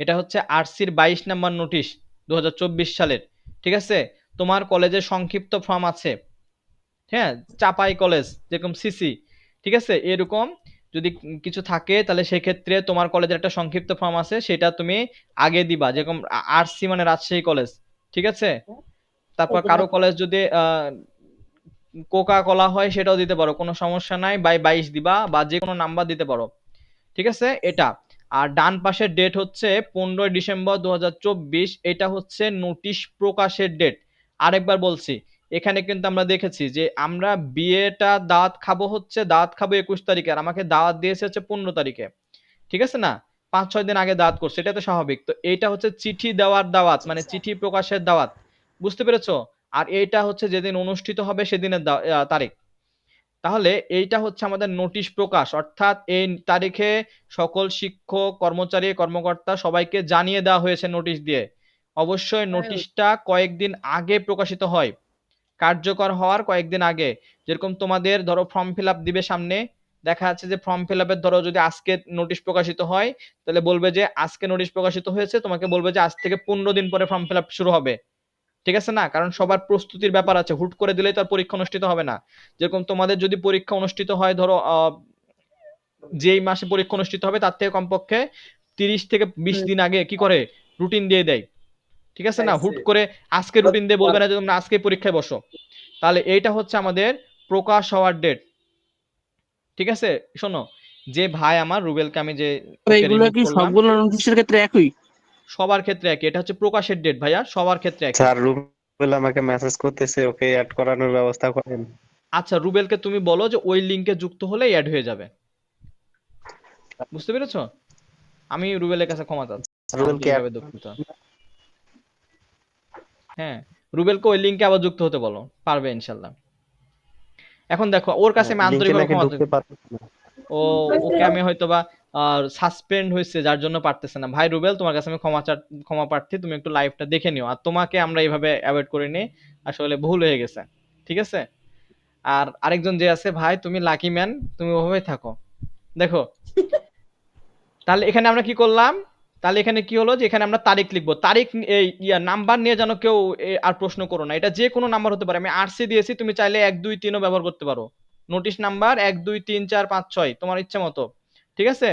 এটা হচ্ছে RC-র 22 নাম্বার নোটিশ 2024 সালের। ঠিক আছে? তোমার কলেজের সংক্ষিপ্ত ফর্ম আছে, হ্যাঁ, চাপাই কলেজ যেরকম সিসি, ঠিক আছে, এরকম যদি কিছু থাকে তাহলে সেক্ষেত্রে তোমার কলেজের একটা সংক্ষিপ্ত ফর্ম আছে, সেটা তুমি আগে দিবা, যেরকম RC মানে রাজশাহী কলেজ। ঠিক আছে? তারপর কারো কলেজ যদি কোকা কোলা হয় সেটাও দিতে পারো, কোনো সমস্যা নাই, 22 দিবা বা যে কোনো নাম্বার দিতে পারো। ঠিক আছে? এটা। আর ডান পাশের ডেট হচ্ছে 15 ডিসেম্বর 2024, এটা হচ্ছে নোটিশ প্রকাশের ডেট। আরেকবার বলছি, এখানে কিন্তু আমরা দেখেছি যে আমরা বিয়েটা দাওয়াত খাবো 21 তারিখে, আর আমাকে দাওয়াত দিয়েছে হচ্ছে 15 তারিখে। ঠিক আছে না? 5-6 দিন আগে দাওয়াত করছে, এটা তো স্বাভাবিক। তো এইটা হচ্ছে চিঠি দেওয়ার দাওয়াত, মানে চিঠি প্রকাশের দাওয়াত। বুঝতে পেরেছো? আর এইটা হচ্ছে যেদিন অনুষ্ঠিত হবে সেদিনের তারিখ। তাহলে এইটা হচ্ছে আমাদের নোটিশ প্রকাশ, অর্থাৎ এই তারিখে সকল শিক্ষক, কর্মচারী, কর্মকর্তা সবাইকে জানিয়ে দেওয়া হয়েছে নোটিশ দিয়ে। অবশ্যই নোটিশটা কয়েকদিন আগে প্রকাশিত হয়, কার্যকর হওয়ার কয়েকদিন আগে। যেরকম তোমাদের ধরো ফর্ম ফিল আপ দিবে সামনে, দেখা যাচ্ছে যে ফর্ম ফিল আপের ধরো যদি আজকে নোটিশ প্রকাশিত হয়, তাহলে বলবে যে আজকে নোটিশ প্রকাশিত হয়েছে, তোমাকে বলবে যে আজ থেকে 15 দিন পরে ফর্ম ফিল আপ শুরু হবে। ঠিক আছে না? কারণ সবার প্রস্তুতির ব্যাপার আছে, হুট করে দিলেই তো আর পরীক্ষা অনুষ্ঠিত হবে না। যেরকম তোমাদের যদি পরীক্ষা অনুষ্ঠিত হয় ধরো যেই মাসে পরীক্ষা অনুষ্ঠিত হবে তার থেকে কমপক্ষে 30 থেকে 20 দিন আগে কি করে রুটিন দিয়ে দেয়। ঠিক আছে না? হুট করে আজকে রুটিন দিয়ে বলবে না যে তোমরা আজকে পরীক্ষায় বসো। তাহলে এইটা হচ্ছে আমাদের প্রকাশ হওয়ার ডেট। ঠিক আছে? শোনো, যে ভাই আমার রুবেলকে আমি যে এগুলো কি সবগুলো নোটিশের ক্ষেত্রে একই? সবার ক্ষেত্রে একই, এটা হচ্ছে প্রকাশের ডেট ভাইয়া, সবার ক্ষেত্রে একই। স্যার রুবেল আমাকে মেসেজ করতেছে, ওকে অ্যাড করানোর ব্যবস্থা করেন। আচ্ছা, রুবেলকে তুমি বলো যে ওই লিংকে যুক্ত হলে অ্যাড হয়ে যাবে। বুঝতে পেরেছো? আমি রুবেলের কাছে ক্ষমা চাচ্ছি, রুবেলকে এইভাবে দুঃখিত। হ্যাঁ, রুবেলকে ওই লিংকে আবার যুক্ত হতে বলো, পারবে ইনশাল্লাহ। এখন দেখো, ওর কাছে আমি আন্তরিকভাবে ক্ষমা চাচ্ছি। ওকে আমি হয়তোবা সাসপেন্ড হয়েছে যার জন্য পারতেছে না। ভাই রুবেল, তোমার কাছে আমি ক্ষমা প্রার্থী, তুমি একটু লাইভটা দেখে নিও। আর তোমাকে আমরা এইভাবে অ্যাভয়েড করে নিই, আসলে ভুল হয়ে গেছে। ঠিক আছে? আর আরেকজন যে আছে, ভাই তুমি লাকি ম্যান, তুমি ওভাবেই থাকো। দেখো, তাহলে এখানে আমরা কি করলাম? তাহলে এখানে কি হলো যে এখানে আমরা তারিখ লিখবো। তারিখ এই নাম্বার নিয়ে যেন কেউ আর প্রশ্ন করো না, এটা যে কোনো নাম্বার হতে পারে। আমি RC দিয়েছি, তুমি চাইলে 1 2 3ও ব্যবহার করতে পারো। নোটিশ নাম্বার 1 2 3 4 5 6 তোমার ইচ্ছে মতো। ঠিক আছে?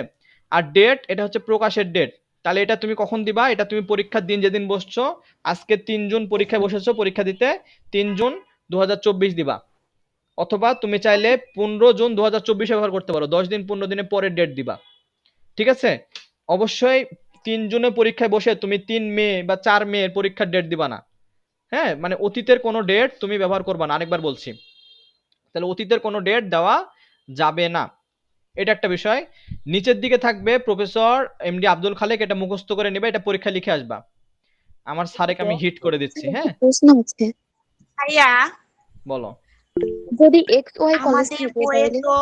আর ডেট, এটা হচ্ছে প্রকাশের ডেট। তাহলে এটা তুমি কখন দিবা? এটা তুমি পরীক্ষার দিন যেদিন বসছো, আজকে 3 জুন পরীক্ষায় বসেছো, পরীক্ষা দিতে 3 জুন 2024 দিবা। অথবা তুমি চাইলে 15 জুন 2024 ব্যবহার করতে পারো, 10 দিন 15 দিনের পরের ডেট দিবা। ঠিক আছে? অবশ্যই 3 জুনে পরীক্ষায় বসে তুমি 3 মে বা 4 মে এর পরীক্ষার ডেট দিবা না। হ্যাঁ, মানে অতীতের কোনো ডেট তুমি ব্যবহার করবা না, আরেকবার বলছি। তাহলে অতীতের কোনো ডেট দেওয়া যাবে না, এটা একটা বিষয়। নিচের দিকে থাকবে প্রফেসর MD আব্দুল খালেক, এটা মুখস্থ করে নেবে, এটা পরীক্ষা লিখে আসবা। আমার স্যারকে আমি হিট করে দিচ্ছি। হ্যাঁ, প্রশ্ন হচ্ছে ভাইয়া, বলো। যদি এক্স ওয়াই কলেজ আমাদের থাকে বইয়ে তাহলে তো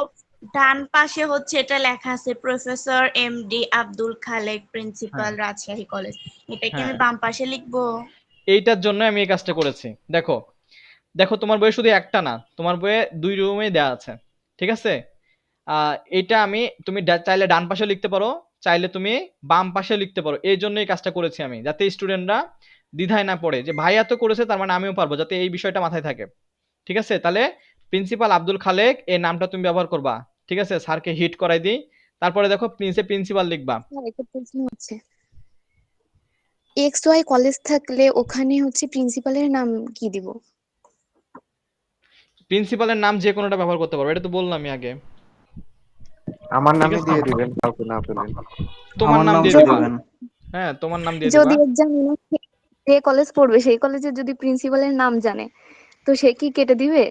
ডান পাশে হচ্ছে এটা লেখা আছে professor MD Abdul Khalek, principal Rajshahi College. এটা কি আমি বাম পাশে লিখবো? এইটার জন্য আমি এই কাজটা করেছি। দেখো দেখো, তোমার বইয়ে শুধু একটা না, তোমার বইয়ে 2 রুমে দেওয়া আছে। ঠিক আছে? এটা আমি, তুমি চাইলে ডান পাশে লিখতে পারো, চাইলে তুমি বাম পাশে লিখতে পারো। এই জন্য এই কাজটা করেছি আমি, যাতে স্টুডেন্টরা দ্বিধায় না পড়ে যে ভাইয়া তো করেছে তার মানে আমিও পারবো, যাতে এই বিষয়টা মাথায় থাকে। ঠিক আছে? তাহলে প্রিন্সিপাল আব্দুল খালেক এই নামটা তুমি ব্যবহার করবা। ঠিক আছে? স্যারকে হিট করাই দিই। তারপরে দেখো প্রিন্সিপাল লিখবা। একটা প্রশ্ন হচ্ছে, এক্স ওয়াই কলেজ থাকলে ওখানে হচ্ছে প্রিন্সিপালের নাম কি দিব? প্রিন্সিপালের নাম যে কোনোটা ব্যবহার করতে পারো, এটা তো বললাম আমি আগে। আমার নামই দিয়ে দিবেন, কাউকে না পেলেন। তোমার নাম দিয়ে দিবেন। হ্যাঁ, তোমার নাম দিয়ে দিবা। যদি একজন যে কলেজ পড়বে সেই কলেজের যদি প্রিন্সিপালের নাম জানে তো সে কি কেটে দিবে?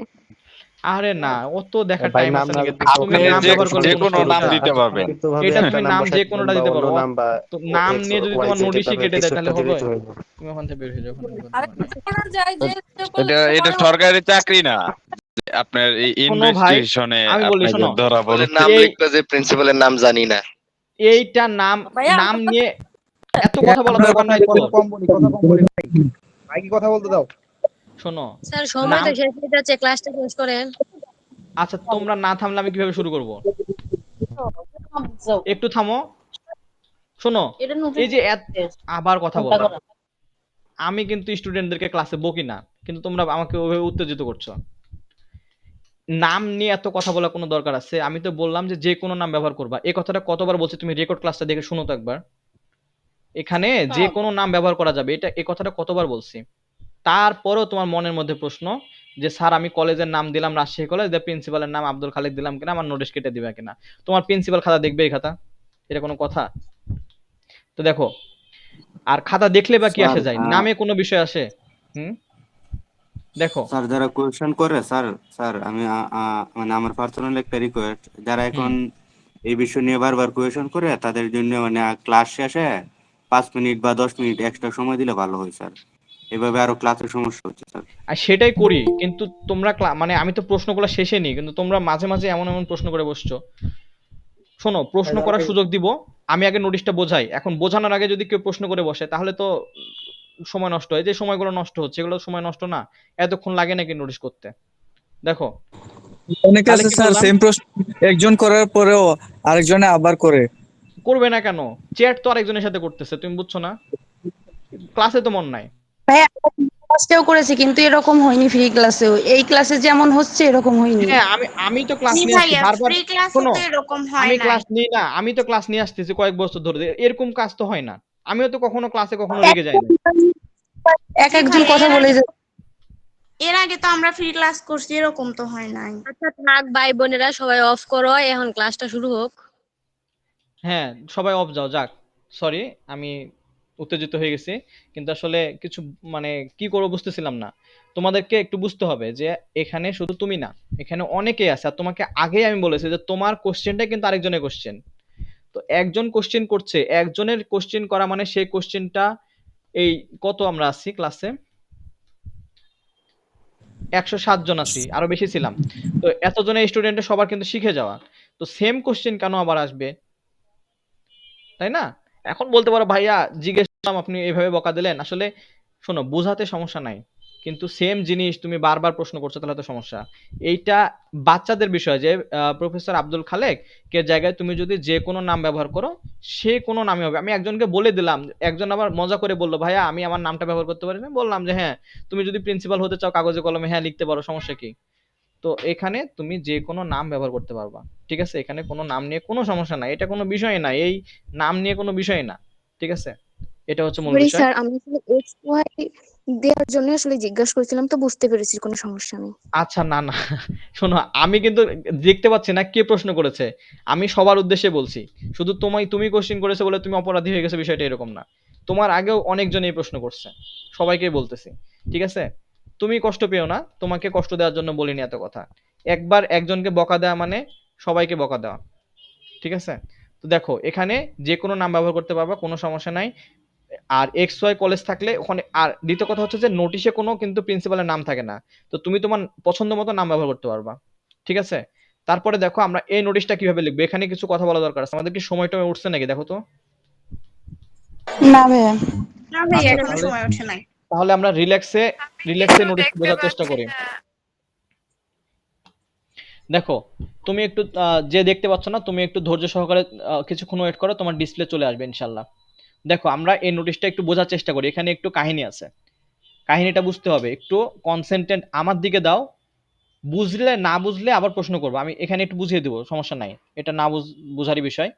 আরে না, অত দেখার ভাই টাইম নাম আছে না নাকি? দিতে তুমি আপনি নাম যে ব্যবহার করার যে কোনো কোনো নাম সমস্যা দিতে পারবেন। ভাবে এটা একটা তুমি নাম নাম যে বসাইতে কোনোটা বা দিতে অন্য পারো। নাম বা তো নাম এক্স নিয়ে যদি ওয়াই তোমার জেড নোটিশই তারপরে কেটে কিছু দেয় তাহলে একটা হবে? দিলেই তো হইলো। তুমি ওখান থেকে বের হয়ে যাও, ওখানে করতে আর হবে না। করা যায় যে এটা সরকারি চাকরি না, আপনার শোনো ভাই, ইনভেস্টিগেশনে আমি বলি আপনাকে শোনো, ধরা পড়বে। নাম এই লিখলো যে প্রিন্সিপালের নাম জানি না। এইটা নাম ভাইয়া নাম আমার নিয়ে এত কথা বলা আপনার দরকার নাই তো। কথা কম বলি ভাই কি কথা বলতে দাও। শোনো, স্যার সময় নাম তো শেষ হয়ে যাচ্ছে, ক্লাসটা শেষ করেন। আচ্ছা তোমরা না থামলে আমি কিভাবে শুরু করব? একটু থামো। শোনো, এই যে আবার কথা বলো। আমি কিন্তু স্টুডেন্টদেরকে ক্লাসে বকি না, কিন্তু তোমরা আমাকে ওইভাবে উত্তেজিত করছো। নাম নিয়ে এত কথা বলার কোনো দরকার আছে? আমি তো বললাম যে যে কোনো নাম ব্যবহার করবা। এই কথাটা কতবার বলছি, তুমি রেকর্ড ক্লাসটা দেখে শুনো তো একবার। এখানে যে কোনো নাম ব্যবহার করা যাবে, এটা এই কথাটা কতবার বলছি। তারপরেও তোমার মনের মধ্যে প্রশ্ন যে স্যার আমি কলেজের নাম দিলাম রাজশাহী কলেজ, প্রিন্সিপালের নাম আব্দুল খালেক দিলাম কিনা, আমার নোটিশ কেটে দিবে কিনা। তোমার প্রিন্সিপাল খাতা দেখবে এই খাতা? এটা কোনো কথা? তো দেখো, আর খাতা দেখলে বা কি আসে যায়, নামে কোনো বিষয় আসে? হুম, দেখো স্যার যারা কোয়েশ্চেন করে স্যার, স্যার আমি মানে আমার পার্সোনাল একটা রিকোয়েস্ট, যারা এখন এই বিষয় নিয়ে বারবার কোয়েশ্চেন করে তাদের জন্য মানে ক্লাস শেষে 5 মিনিট বা 10 মিনিট এক্সট্রা সময় দিলে ভালো হয় স্যার। এভাবে আরো ক্লাসের সমস্যা হচ্ছে স্যার। আর সেটাই করি, কিন্তু তোমরা মানে আমি তো প্রশ্নগুলো শেষে নিই, কিন্তু তোমরা মাঝে মাঝে এমন এমন প্রশ্ন করে বসছো। শোনো, প্রশ্ন করার সুযোগ দিব, আমি আগে নোটিশটা বোঝাই। এখন বোঝানোর আগে যদি কেউ প্রশ্ন করে বসে তাহলে তো সময় নষ্ট হয়। যে সময়গুলো নষ্ট হচ্ছে এগুলো সময় নষ্ট না? এতক্ষণ লাগে নাকি নোটিশ করতে? দেখো অনেকে তাহলে আছে কি স্যার বললাম, সেম প্রশ্ন একজন করার পরেও আরেকজনে আবার করে। করবে না কেন? চ্যাট তো আরেকজনের সাথে করতেছে, তুমি বুঝছো না? ক্লাসে তো মন নাই। ভাই ক্লাসেও করেছি কিন্তু এরকম হয়নি, ফ্রি ক্লাসেও এই ক্লাসে যেমন হচ্ছে এরকম হয়নি। হ্যাঁ, আমি তো ক্লাস জি নিয়ে আসছি ভাইয়া, বারবার। ফ্রি ক্লাসে শোনো, তো এরকম হয় আমি নাই। ক্লাস নিই না, আমি তো ক্লাস নিয়ে আসতেছি কয়েক বছর ধরে, এরকম কাজ তো হয় না। আমিও তো কখনো ক্লাসে কখনো রেগে যাই না। এক জি একজন ভাইয়া, কথা বলে যায়। এর আগে তো আমরা ফ্রি ক্লাস করছি, এরকম তো হয় নাই। আচ্ছা থাক ভাই বোনেরা, সবাই অফ করো, এখন ক্লাসটা শুরু হোক। হ্যাঁ, সবাই অফ যাও, যাক। সরি, আমি উত্তেজিত হয়ে গেছি, কিন্তু আসলে কিছু মানে কি করবো বুঝতেছিলাম না। তোমাদেরকে একটু বুঝতে হবে যে এখানে শুধু তুমি না, এখানে অনেকেই আছে। আর তোমাকে আগেই আমি বলেছি যে তোমার কোশ্চেনটা কিন্তু আরেকজনের কোশ্চেন। তো একজন কোশ্চেন করছে, একজনের কোশ্চেন করা মানে সেই কোশ্চেনটা এই কত আমরা আছি ক্লাসে? 107 জন আছি, আরো বেশি ছিলাম। তো এতজনের স্টুডেন্টের সবার কিন্তু শিখে যাওয়া। তো সেম কোশ্চেন কেন আবার আসবে? তাই না? এখন বলতে পারো ভাইয়া জিজ্ঞেস করলাম আপনি এভাবে বকা দিলেন। আসলে শোনো, বোঝাতে সমস্যা নাই, কিন্তু সেম জিনিস তুমি বারবার প্রশ্ন করছো তাহলে তো সমস্যা। এইটা বাচ্চাদের বিষয় যে প্রফেসর আব্দুল খালেক কে জায়গায় তুমি যদি যে কোনো নাম ব্যবহার করো, সে কোনো নামই হবে। আমি একজনকে বলে দিলাম, একজন আবার মজা করে বললো ভাইয়া আমি আমার নামটা ব্যবহার করতে পারি না। বললাম যে হ্যাঁ, তুমি যদি প্রিন্সিপাল হতে চাও কাগজে কলমে হ্যাঁ লিখতে পারো, সমস্যা কি? তো এখানে তুমি যে কোনো নাম ব্যবহার করতে পারবা। ঠিক আছে, এখানে কোনো নাম নিয়ে কোনো সমস্যা নাই, এটা কোনো বিষয় না, এই নাম নিয়ে কোনো বিষয় না। ঠিক আছে, এটা হচ্ছে মূল বিষয়। স্যার আমি আসলে এক্স ওয়াই দেওয়ার জন্য আসলে জিজ্ঞাসা করছিলাম, তো বুঝতে পেরেছি কোনো সমস্যা নেই। আচ্ছা, না না, শোনো, আমি কিন্তু দেখতে পাচ্ছি না কে প্রশ্ন করেছে। আমি সবার উদ্দেশ্যে বলছি, শুধু তুমি কোশ্চেন করেছো বলে তুমি অপরাধী হয়ে গেছে, বিষয়টা এরকম না। তোমার আগেও অনেকজন এই প্রশ্ন করছে, সবাইকেই বলতেছি। ঠিক আছে, তুমি কষ্ট পেও না, তোমাকে কষ্ট দেওয়ার জন্য বলিনি এত কথা। একবার একজনকে বকা দেওয়া মানে সবাইকে বকা দেওয়া। ঠিক আছে, তো দেখো এখানে যে কোনো নাম ব্যবহার করতে পারবা, কোনো সমস্যা নাই। আর এক্স ওয়াই কলেজ থাকলে ওখানে, আর দ্বিতীয় কথা হচ্ছে যে নোটিশে কোনো কিন্তু প্রিন্সিপালের নাম থাকে না। তো তুমি তোমার পছন্দ মতো নাম ব্যবহার করতে পারবা। ঠিক আছে, তারপরে দেখো আমরা এই নোটিশটা কিভাবে লিখবো, এখানে কিছু কথা বলা দরকার আছে। আমাদের কি সময়টা উঠছে নাকি দেখো তো? না ভাইয়া। না ভাই, আচ্ছা, এখনো সময় ওঠে নাই। তাহলে আমরা রিল্যাক্সে রিল্যাক্সে নোটিশ বোঝার চেষ্টা করি। দেখো, তুমি একটু যে দেখতে পাচ্ছ না, তুমি একটু ধৈর্য সহকারে কিছুক্ষণ ওয়েট করো, তোমার ডিসপ্লে চলে আসবে ইনশাল্লাহ। দেখো আমরা এই নোটিশটা একটু বোঝার চেষ্টা করি। এখানে একটু কাহিনী আছে, কাহিনীটা বুঝতে হবে। একটু কনসেন্ট্রেট আমার দিকে দাও, বুঝলে না বুঝলে আবার প্রশ্ন করবো, আমি এখানে একটু বুঝিয়ে দেবো, সমস্যা নাই। এটা না বুঝারই বিষয়।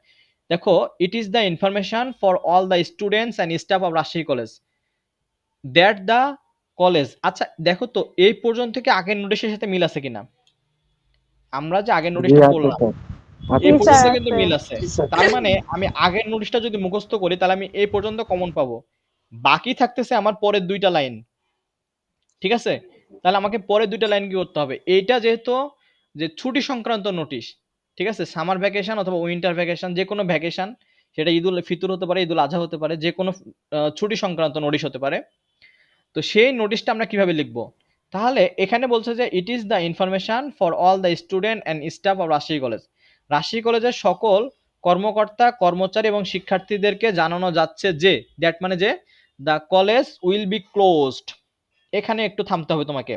দেখো, it is the information for all the students and staff of Rajshahi College that the college. আচ্ছা দেখো তো এই পর্যন্ত কি আগের নোটিশের সাথে মিল আছে কিনা? আমরা যে আগের নোটিশটা পড়লাম এই পর্যন্ত কিন্তু মিল আছে। তার মানে আমি আগের নোটিশটা যদি মুখস্থ করি তাহলে আমি এই পর্যন্ত কমন পাবো। বাকি থাকতেছে আমার পরের দুইটা লাইন। ঠিক আছে, তাহলে আমাকে পরে দুইটা লাইন কি করতে হবে, এইটা যেহেতু যে ছুটি সংক্রান্ত নোটিশ, ঠিক আছে, সামার ভ্যাকেশন অথবা উইন্টার ভ্যাকেশন, যে কোনো ভ্যাকেশন, সেটা ঈদুল ফিতর হতে পারে, ঈদুল আজহা হতে পারে, যে কোনো ছুটি সংক্রান্ত নোটিশ হতে পারে। তো সেই নোটিশটা আমরা কিভাবে লিখব? তাহলে এখানে বলছে যে ইট is the information for all the student and staff of Rajshahi College. Rajshahi কলেজের সকল কর্মকর্তা, কর্মচারী এবং শিক্ষার্থীদেরকে জানানো যাচ্ছে যে, দ্যাট মানে যে the college will be closed. এখানে একটু থামতে হবে তোমাকে।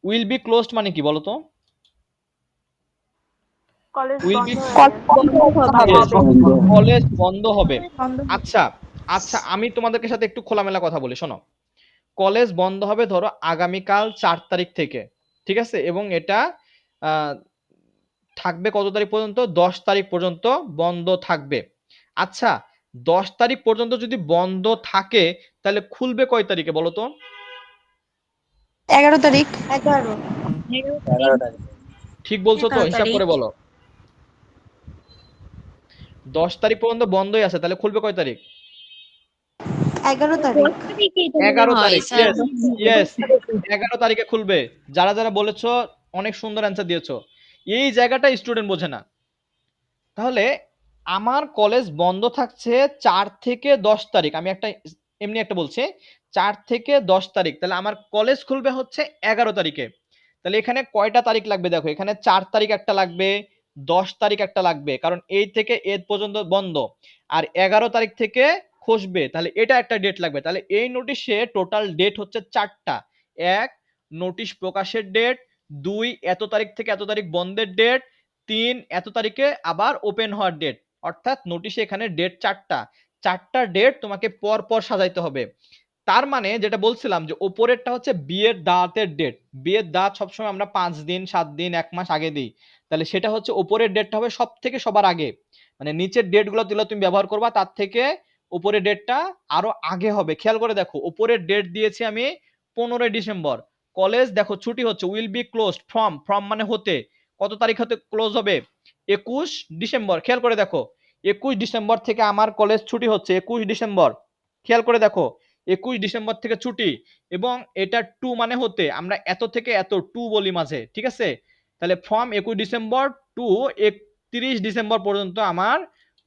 উইল বি ক্লোজড মানে কি বলো তো? উইল বি কলেজ বন্ধ হবে। আচ্ছা আচ্ছা, আমি তোমাদেরকে সাথে একটু খোলামেলা কথা বলি, শোনো। কলেজ বন্ধ হবে ধরো আগামীকাল 4 তারিখ থেকে, ঠিক আছে, এবং এটা থাকবে কত তারিখ পর্যন্ত? 10 তারিখ পর্যন্ত বন্ধ থাকবে। আচ্ছা, 10 তারিখ পর্যন্ত যদি বন্ধ থাকে তাহলে খুলবে কয় তারিখে বলো তো? 11 তারিখ। 11 ঠিক বলছো তো? 11 হিসাব তারিখ। করে বলো। 10 তারিখ পর্যন্ত বন্ধই আছে, তাহলে খুলবে কয় তারিখ? 11 তারিখ। 11 তারিখ। ইয়েস ইয়েস, 11 তারিখে খুলবে। যারা যারা বলেছো অনেক সুন্দর অ্যান্সার দিয়েছো। এই জায়গাটা স্টুডেন্ট বোঝে না। তাহলে আমার কলেজ বন্ধ থাকছে 4 থেকে 10 তারিখ, আমি একটা এমনি একটা বলছি, 4 থেকে 10 তারিখ, তাহলে আমার কলেজ খুলবে হচ্ছে 11 তারিখে। তাহলে এখানে কয়টা তারিখ লাগবে দেখো, এখানে 4 তারিখ একটা লাগবে, 10 তারিখ একটা লাগবে, কারণ এই থেকে এ পর্যন্ত বন্ধ, আর 11 তারিখ থেকে খসবে, তাহলে এটা একটা ডেট লাগবে। তাহলে এই নোটিশে টোটাল ডেট হচ্ছে 4টা। 1 নোটিশ প্রকাশের ডেট, 2 এত তারিখ থেকে এত তারিখ বন্ধের ডেট, 3 এত তারিখে আবার ওপেন হওয়ার ডেট। অর্থাৎ নোটিশে এখানে ডেট 4টা ডেট তোমাকে পর পর সাজাইতে হবে। তার মানে যেটা বলছিলাম যে ওপরেরটা হচ্ছে বিয়ের দাওয়াতের ডেট। বিয়ের দাওয়াত সবসময় আমরা 5 দিন, 7 দিন, 1 মাস আগে দিই, তাহলে সেটা হচ্ছে ওপরের ডেটটা হবে সব থেকে সবার আগে। মানে নিচের ডেটগুলো দিলে তুমি ব্যবহার করবা, তার থেকে উপরের ডেটটা আরো আগে হবে। খেয়াল করে দেখো, উপরের ডেট দিয়েছি আমি 15 ডিসেম্বর। কলেজ দেখো ছুটি হচ্ছে, উইল বি ক্লোজড ফ্রম মানে হতে, কত তারিখ হতে ক্লোজ হবে? 21 ডিসেম্বর। খেয়াল করে দেখো, 21 ডিসেম্বর থেকে আমার কলেজ ছুটি হচ্ছে, 21 ডিসেম্বর। খেয়াল করে দেখো, 21 ডিসেম্বর থেকে ছুটি, এবং এটা টু মানে হতে, আমরা এত থেকে এত টু বলি মাঝে, ঠিক আছে। তাহলে ফ্রম 21 ডিসেম্বর টু 31 ডিসেম্বর পর্যন্ত আমার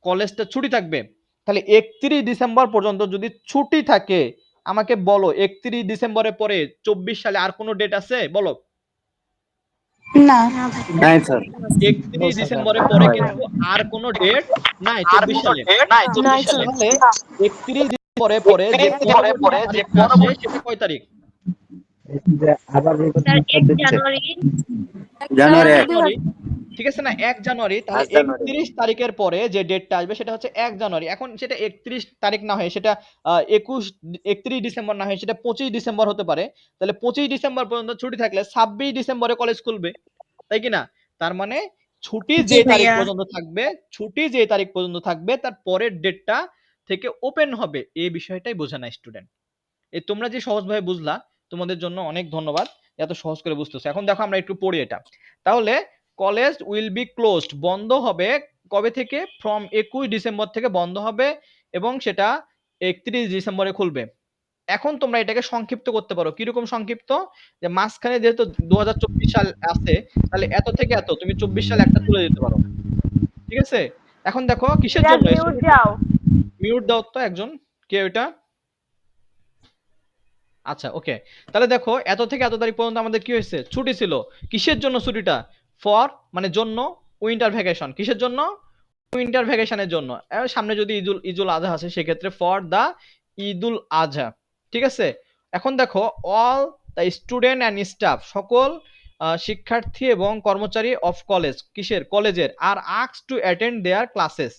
কলেজটা ছুটি থাকবে। তাহলে 31 ডিসেম্বর পর্যন্ত যদি ছুটি থাকে, আমাকে বলো 31 ডিসেম্বরের পরে 24 সালে আর কোনো ডেট আছে বলো? না। নাই স্যার। 31 ডিসেম্বরের পরে কিন্তু আর কোনো ডেট নাই 24 সালে। তাহলে 31 ডিসেম্বরের পরে যে পরবর্তী তারিখটা আসে সেটা কয় তারিখ? স্যার 1 জানুয়ারি। জানুয়ারি 1। জানুয়ারি, ঠিক আছে না? 1 জানুয়ারি। তাহলে 31 তারিখের পরে যে ডেটটা আসবে সেটা হচ্ছে 1 জানুয়ারি। এখন সেটা 31 তারিখ না হয় সেটা 31 ডিসেম্বর না হয় সেটা 25 ডিসেম্বর হতে পারে। তাহলে 25 ডিসেম্বর পর্যন্ত ছুটি থাকলে 26 ডিসেম্বরে কলেজ খুলবে, তাই কি না? তার মানে ছুটি জি যে তারিখ ভাইয়া। পর্যন্ত থাকবে, ছুটি যে তারিখ পর্যন্ত থাকবে তার পরের ডেটটা থেকে ওপেন হবে, এই বিষয়টাই বোঝে না স্টুডেন্ট। তোমরা যে সহজভাবে বুঝলা, তোমাদের জন্য অনেক ধন্যবাদ, এত সহজ করে বুঝতেছো। এখন দেখো আমরা একটু পড়ি এটা। তাহলে কলেজ উইল বি ক্লোজড বন্ধ হবে কবে থেকে? ফ্রম 21 ডিসেম্বর থেকে বন্ধ হবে, এবং সেটা 31 ডিসেম্বরে খুলবে। এখন তোমরা এটাকে সংক্ষিপ্ত করতে পারো। কিরকম সংক্ষিপ্ত? যে মাঝখানে যেহেতু 2024 সাল আছে, তাহলে এত থেকে এত তুমি 24 সাল একটা তুলে দিতে পারো, ঠিক আছে। এখন দেখো কিসের জন্য মিউট দাও তো একজন, কে ওইটা? আচ্ছা ওকে। তাহলে দেখো এত থেকে এত তারিখ পর্যন্ত আমাদের কি হয়েছে? ছুটি ছিল। কিসের জন্য ছুটিটা? ফর মানে জন্য, উইন্টার ভ্যাকেশন। কিসের জন্য? উইন্টার ভ্যাকেশনের জন্য। সামনে যদি ঈদুল আজহা আছে সেক্ষেত্রে ফর দা ঈদুল আজহা, ঠিক আছে। এখন দেখো all the student and staff, সকল শিক্ষার্থী এবং কর্মচারী অফ কলেজ, কিসের? কলেজের, are ask to attend their classes,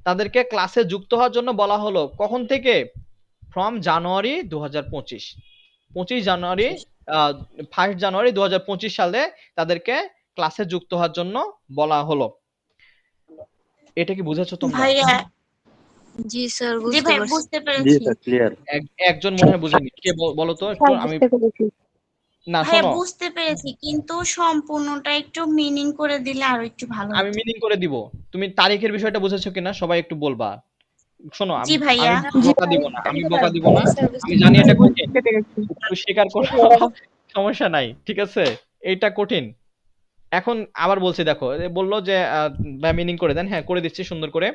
তাদেরকে ক্লাসে যুক্ত হওয়ার জন্য বলা হলো। কখন থেকে? ফ্রম জানুয়ারি 2025, 25 জানুয়ারি, 1 জানুয়ারি 2025 সালে তাদেরকে ক্লাসে যুক্ত হওয়ার জন্য বলা হলো। এটা কি বুঝেছো তোমরা? ভাইয়া। জি স্যার, জি বুঝতে ভাই, পারছি। বুঝতে জি পেরেছি। Sir, clear. একজন মনে হয় বুঝেনি, কে বলো তো একটু। আমি না, ভাইয়া শোনো, বুঝতে পেরেছি, কিন্তু সম্পূর্ণটা একটু মিনিং করে দিলে আরো একটু ভালো আমি হতো। মিনিং করে দিব। তুমি তারিখের বিষয়টা বুঝেছো কিনা সবাই একটু বলবা। শোনো, জি আমি ভাইয়া। বকা দিব না, আমি বকা দিব না। আমি জানি এটা কঠিন, একটু স্বীকার করো, সমস্যা নাই, ঠিক আছে? এইটা কঠিন। এখন আবার বলছি, দেখো বললো যে মিনিং করে দেন, হ্যাঁ করে দিচ্ছি সুন্দর করে।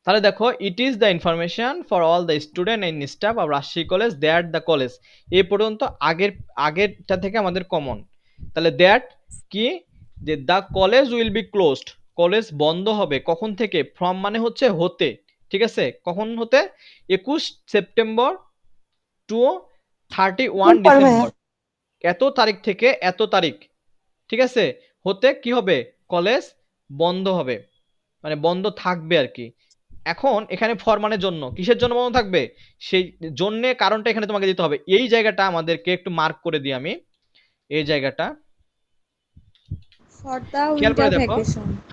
তাহলে দেখো, it is the information for all the student and staff of Rajshahi College that the college, এই পর্যন্ত আগেরটা থেকে আমাদের কমন। তাহলে দ্যাট কি, যে the college will be closed, college বন্ধ হবে কখন থেকে, ফ্রম মানে হচ্ছে হতে, ঠিক আছে? কখন হতে, 21 সেপ্টেম্বর টু 31 ডিসেম্বর, এত তারিখ থেকে এত তারিখ, ঠিক আছে? হতে কি হবে, কলেজ বন্ধ হবে, মানে বন্ধ থাকবে আর কি। এখন এখানে ফর মানে জন্য, কিসের জন্য বন্ধ থাকবে, সেই জন্যে কারণটা এখানে তোমাকে দিতে হবে। এই জায়গাটা আমাদেরকে একটু মার্ক করে দিই আমি, এই জায়গাটা খেয়াল করে দেখো,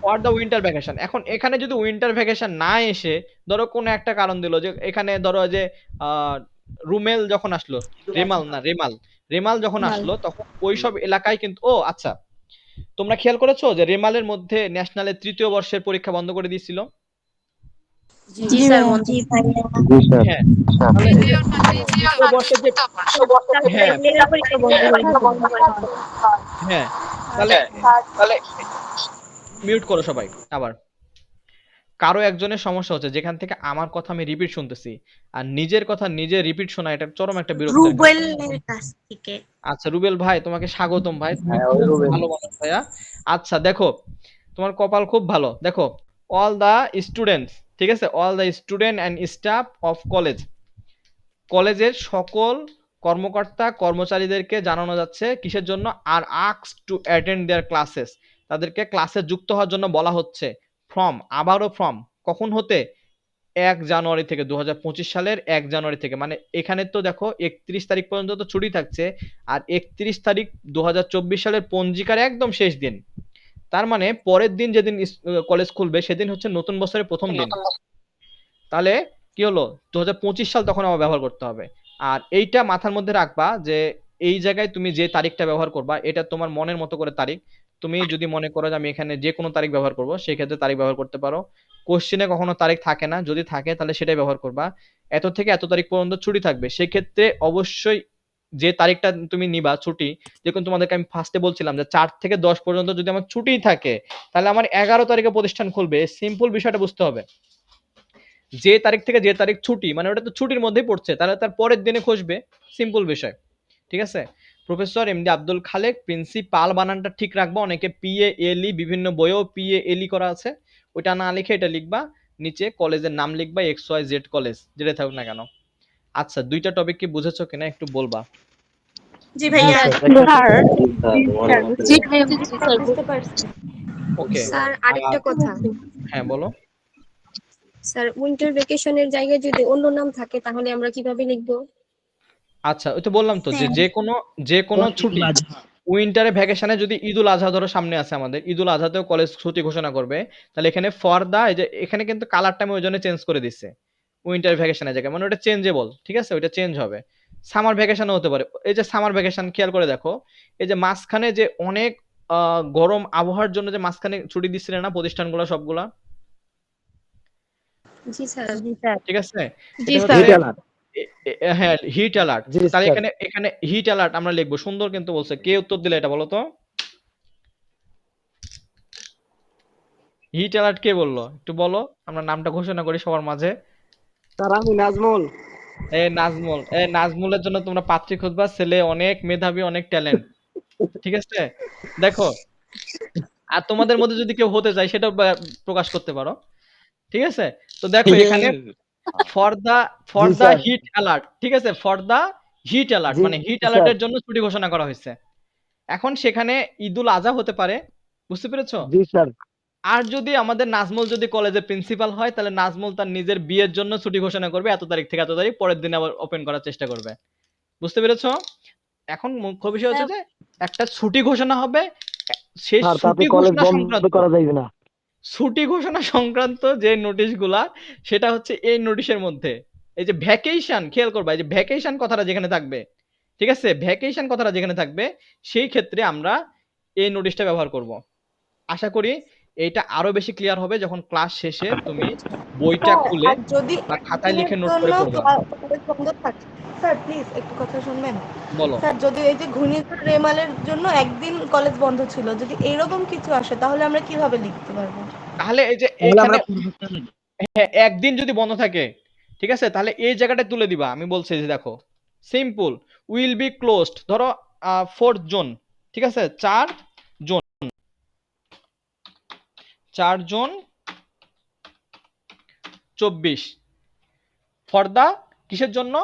ফর দ্য উইন্টার ভ্যাকেশন। এখন এখানে যদি উইন্টার ভ্যাকেশন না এসে, ধরো কোনো একটা কারণ দিল, যে এখানে ধরো যে রুমেল যখন আসলো, রেমাল যখন আসলো, তখন ওইসব এলাকায় কিন্তু, ও আচ্ছা, তোমরা খেয়াল করেছো যে রেমালের মধ্যে ন্যাশনালের 3য় বর্ষের পরীক্ষা বন্ধ করে দিয়েছিল? জি স্যার, জি ভাইয়া। হ্যাঁ, তাহলে এই যে 3য় বর্ষের যে, হ্যাঁ পরীক্ষা বন্ধ করে দিয়েছে। হ্যাঁ, তাহলে মিউট করো সবাই আবার। কারো একজনের সমস্যা হচ্ছে, যেখান থেকে আমার কথা আমি রিপিট শুনতেছি, আর নিজের কথা নিজে রিপিট শোনা, এটা চরম একটা বিরক্তির কাজ। রুবেলের কাছ থেকে। আচ্ছা রুবেল ভাই, তোমাকে স্বাগতম ভাই, তুমি খুব ভালো মানুষ ভাইয়া। আচ্ছা দেখো, তোমার কপাল খুব ভালো। দেখো, অল দা স্টুডেন্টস, ঠিক আছে, all the student and staff of college, কলেজের সকল কর্মকর্তা কর্মচারীদেরকে জানানো যাচ্ছে কিসের জন্য, are ask to attend their classes, তাদেরকে ক্লাসে যুক্ত হওয়ার জন্য বলা হচ্ছে। ফ্রম, আবারও ফ্রম, কখন হতে, 1 জানুয়ারি থেকে, 2025 সালের 1 জানুয়ারি থেকে, মানে এখানে তো দেখো 31 তারিখ পর্যন্ত তো ছুটি থাকছে, আর 31 তারিখ 2024 সালের পঞ্জিকার একদম শেষ দিন, তার মানে পরের দিন যেদিন কলেজ খুলবে সেদিন হচ্ছে নতুন বছরের প্রথম দিন। তাহলে কি হলো, 2025 সাল তখন আবার ব্যবহার করতে হবে। আর এইটা মাথার মধ্যে রাখবা যে এই জায়গায় তুমি যে তারিখটা ব্যবহার করবা, এটা তোমার মনের মতো করে তারিখ। তুমি যদি মনে করো যে আমি এখানে যে কোনো তারিখ ব্যবহার করবো, সেই ক্ষেত্রে তারিখ ব্যবহার করতে পারো। কোশ্চেনে কখনো তারিখ থাকে না, যদি থাকে তাহলে সেটাই ব্যবহার করবা। এত থেকে এত তারিখ পর্যন্ত ছুটি থাকবে, সেক্ষেত্রে অবশ্যই যে তারিখটা তুমি নিবা ছুটি, যেরকম তোমাদেরকে আমি ফার্স্টে বলছিলাম যে 4 থেকে 10 পর্যন্ত যদি আমার ছুটি থাকে, তাহলে আমার 11 তারিখে প্রতিষ্ঠান খুলবে। সিম্পল বিষয়টা বুঝতে হবে, যে তারিখ থেকে যে তারিখ ছুটি, মানে ওটা তো ছুটির মধ্যেই পড়ছে, তাহলে তার পরের দিনে খুঁজবে, সিম্পল বিষয়, ঠিক আছে? Professor MD Abdul Khalek principal, বানানটা ঠিক রাখবা, অনেকে PALE, বিভিন্ন বইয়েও PALE করা আছে, ওইটা না লিখে এটা লিখবা, নিচে কলেজের নাম লিখবা XYZ কলেজ, যেটা থাকুক না কেন। আচ্ছা, 2টা টপিক কি বুঝেছো কিনা একটু বলবা। জি ভাইয়া। বুঝতে পারছি। ওকে, স্যার আরেকটা কথা, হ্যাঁ বলো। স্যার উইন্টার ভ্যাকেশনের জায়গায় যদি অন্য নাম থাকে তাহলে আমরা কিভাবে লিখবো? আচ্ছা, ওই তো বললাম তো যে যে কোনো ছুটি, উইন্টারে ভ্যাকেশনে যদি ঈদুল আজহা ধরো সামনে আছে আমাদের, ঈদুল আজহাতেও কলেজ ছুটি ঘোষণা করবে, তাহলে এখানে ফর দা, এই যে এখানে কিন্তু কালারটা আমি ওই জন্য চেঞ্জ করে দিচ্ছে, উইন্টার ভ্যাকেশনের জায়গায়, মানে ওটা চেঞ্জেবল, ঠিক আছে, ওইটা চেঞ্জ হবে। সামার ভ্যাকেশনও হতে পারে, এই যে সামার ভ্যাকেশন খেয়াল করে দেখো, এই যে মাঝখানে যে অনেক গরম আবহাওয়ার জন্য যে মাঝখানে ছুটি দিচ্ছিলেন না প্রতিষ্ঠানগুলো সবগুলা, জি স্যার। ঠিক আছে, জি এটা স্যার। হচ্ছে হ্যাঁ হিট অ্যালার্ট। তাহলে এখানে হিট অ্যালার্ট আমরা লিখবো, সুন্দর কিন্তু বলছে। কে উত্তর দিলে এটা বলো তো, হিট অ্যালার্ট কে বললো একটু বলো, আমরা নামটা ঘোষণা করি সবার মাঝে। স্যার আমি নাজমুল। নাজমুলের জন্য তোমরা পাত্রী খুঁজবা, ছেলে অনেক মেধাবী, অনেক ট্যালেন্ট, ঠিক আছে? দেখো, আর তোমাদের মধ্যে যদি কেউ হতে চায় সেটা প্রকাশ করতে পারো, ঠিক আছে? তো দেখো এখানে ফর দা হিট অ্যালার্ট, ঠিক আছে, ফর দা হিট অ্যালার্ট, মানে হিট অ্যালার্টের জন্য ছুটি ঘোষণা করা হয়েছে। এখন সেখানে ঈদুল আজহা হতে পারে, বুঝতে পেরেছো? জি স্যার। আর যদি আমাদের নাজমুল যদি কলেজের প্রিন্সিপাল হয়, তাহলে নাজমুল তার নিজের বিয়ের জন্য ছুটি ঘোষণা করবে, এত তারিখ থেকে এত তারিখ, পরের দিন আবার ওপেন করার চেষ্টা করবে, বুঝতে পেরেছো? এখন মুখ্য বিষয় হচ্ছে যে একটা ছুটি ঘোষণা হবে, সেই ছুটি ঘোষণা সংক্রান্ত করা যাবে না। ছুটি ঘোষণা সংক্রান্ত যে নোটিশগুলা, সেটা হচ্ছে এই নোটিশের মধ্যে। এই যে ভ্যাকেশন, খেয়াল করবা, এই যে ভ্যাকেশন কথাটা যেখানে থাকবে, ঠিক আছে, ভ্যাকেশন কথাটা যেখানে থাকবে, সেই ক্ষেত্রে আমরা এই নোটিশটা ব্যবহার করব। আশা করি এইটা আরো বেশি ক্লিয়ার হবে যখন ক্লাস শেষে তুমি বইটা স্যার খুলে আর যদি বা খাতায় একদিনের লিখে নোট জন্য করে পড়বা। কলেজ বন্ধ থাকে, স্যার প্লিজ একটু কথা শুনবেন। বলো। স্যার যদি এই যে ঘূর্ণিঝড় রেমালের জন্য একদিন কলেজ বন্ধ ছিল, যদি এরকম কিছু আসে তাহলে আমরা কিভাবে লিখতে পারবো? তাহলে এই যে এখানে হ্যাঁ, একদিন যদি বন্ধ থাকে, ঠিক আছে, তাহলে এই জায়গাটা তুলে দিবা। আমি বলছি যে দেখো সিম্পল, উইল বি ক্লোজড, ধরো 4 জুন, ঠিক আছে, 4 জুন, 4 জুন 24 ফর দা কিসের জন্য,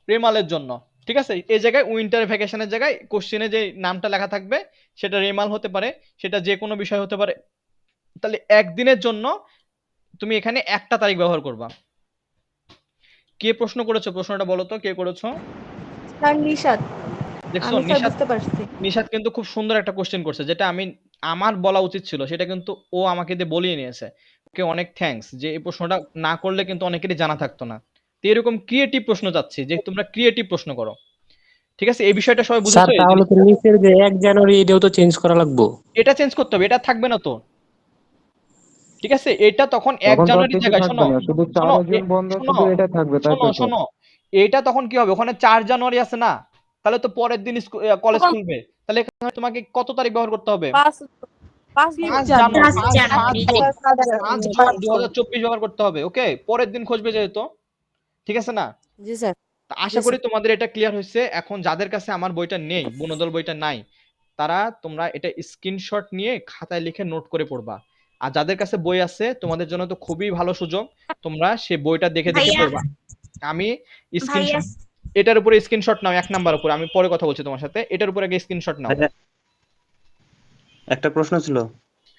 রেমালের জন্য, ঠিক আছে। এই জায়গায় উইন্টার ভ্যাকেশনের জায়গায় কোশ্চেনে যে নামটা লেখা থাকবে সেটা রেমাল হতে পারে, সেটা যে কোনো বিষয় হতে পারে। তাহলে একদিনের জন্য তুমি এখানে একটা তারিখ ব্যবহার করবা। কে প্রশ্ন করেছো, প্রশ্নটা বলো তো কে করেছো? স্যার নিশাত। দেখছো আমি স্যার নিশাত, বুঝতে পারছি। নিশাত কিন্তু খুব সুন্দর একটা কোশ্চেন করছে, যেটা আমার বলা উচিত ছিল, সেটা কিন্তু ও আমাকে দিয়ে বলিয়ে নিয়েছে। ওকে অনেক থ্যাঙ্কস, যে এই প্রশ্নটা না করলে কিন্তু অনেকেরই জানা থাকতো না। তো এরকম ক্রিয়েটিভ প্রশ্ন চাচ্ছি, যে তোমরা ক্রিয়েটিভ প্রশ্ন করো, ঠিক আছে। এই বিষয়টা সবাই স্যার বুঝেছো? এই তাহলে তো জিনিসটা নিচের যে 1 জানুয়ারি এটাও তো চেঞ্জ করা লাগবে। এটা চেঞ্জ করতে হবে, এটা থাকবে না তো, ঠিক আছে। এটা তখন 1 তখন তো আর জানুয়ারির কিছু জায়গায় থাকবে শোনো না, শুধু শোনো 4 জুন বন্ধ, শোনো শুধু এটা থাকবে, তাই শোনো তো স্যার? শোনো এটা তখন কি হবে, ওখানে 4 জানুয়ারি আছে না, তাহলে তো পরের দিন কলেজ তখন খুলবে, তাহলে এখানে তোমাকে কত তারিখ ব্যবহার করতে হবে? 5 5 জানুয়ারি। জানুয়ারি, 5 জানুয়ারি। 5 জুন 2024 ব্যবহার করতে হবে। ওকে, পরের দিন খুঁজবে যেহেতু, ঠিক আছে না? জি স্যার। তা আশা করি তোমাদের এটা ক্লিয়ার হয়েছে। এখন যাদের কাছে আমার বইটা নেই, বনদল বইটা নাই, তারা তোমরা এটা স্ক্রিনশট নিয়ে খাতায় লিখে নোট করে পড়বা। আর যাদের কাছে বই আছে, তোমাদের জন্য তো খুবই ভালো সুযোগ, তোমরা সেই বইটা দেখে দেখে ভাইয়া পড়বা। আমি ভাইয়া স্ক্রিনশট, এটার উপরে স্ক্রিনশট নাও, 1 নাম্বার উপরে, আমি পরে কথা বলছি তোমার সাথে, এটার উপরে আগে স্ক্রিনশট নাও। একটা প্রশ্ন ছিল,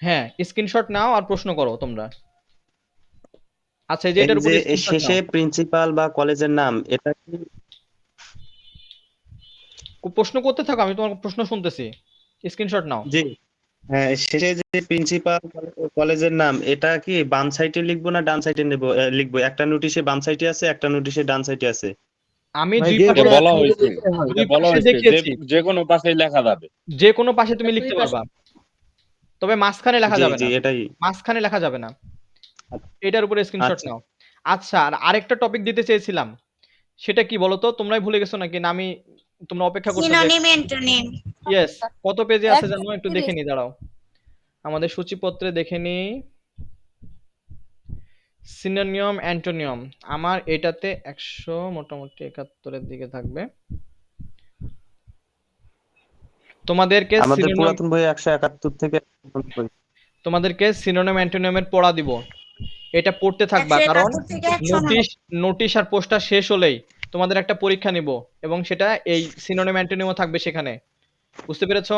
হ্যাঁ, স্ক্রিনশট নাও আর প্রশ্ন করো তোমরা। আচ্ছা, এই যে এই এটার যে উপরে স্ক্রিনশট শেষে নাও। প্রিন্সিপাল বা কলেজের নাম, এটা কি প্রশ্ন করতে থাকো, আমি তোমার প্রশ্ন শুনতেছি, স্ক্রিনশট নাও। জি, হ্যাঁ, শেষে যে প্রিন্সিপাল কলেজের নাম, এটা কি বাম সাইডে লিখবো না ডান সাইডে লিখবো? একটা নোটিশে বাম সাইডে আছে, একটা নোটিশে ডান সাইডে আছে। আমি ভাই, দুই এটা পাশে বলা হয়েছে, এটা দুই বলা পাশে হয়েছে যে দেখিয়েছি, যে কোনো পাশেই লেখা যাবে। যে কোনো পাশে তুমি লিখতে পারবা, তবে মাঝখানে লেখা জি যাবে জি, না, এটাই। মাঝখানে লেখা যাবে না। এটার উপরে স্ক্রিনশট আচ্ছা, নাও। আচ্ছা, আর আরেকটা টপিক দিতে চেয়েছিলাম, সেটা কি বলতো? তোমরাই ভুলে গেছো নাকি, না আমি, তোমরা অপেক্ষা করছো যে, সিনোনিম অ্যান্টোনিম। ইয়েস, কত পেজে আছে জানো? একটু 130। দেখে নি, দাঁড়াও, আমাদের সূচিপত্রে দেখে নি। সিনোনিয়াম অ্যান্টোনিয়াম আমার এটাতে 100 মোটামুটি 71-এর দিকে থাকবে। তোমাদেরকে আমাদের সিনোনিয়াম, পুরাতন বই 171 থেকে বই। তোমাদেরকে সিনোনিম অ্যান্টোনিয়ামের পড়া দিব, এটা পড়তে থাকবা, কারণ 171 থেকে 109। নোটিশ আর পোস্টার শেষ হলেই তোমাদের একটা পরীক্ষা নিব, এবং সেটা এই সিনোনিম অ্যান্টোনিমও থাকবে সেখানে, বুঝতে পেরেছো?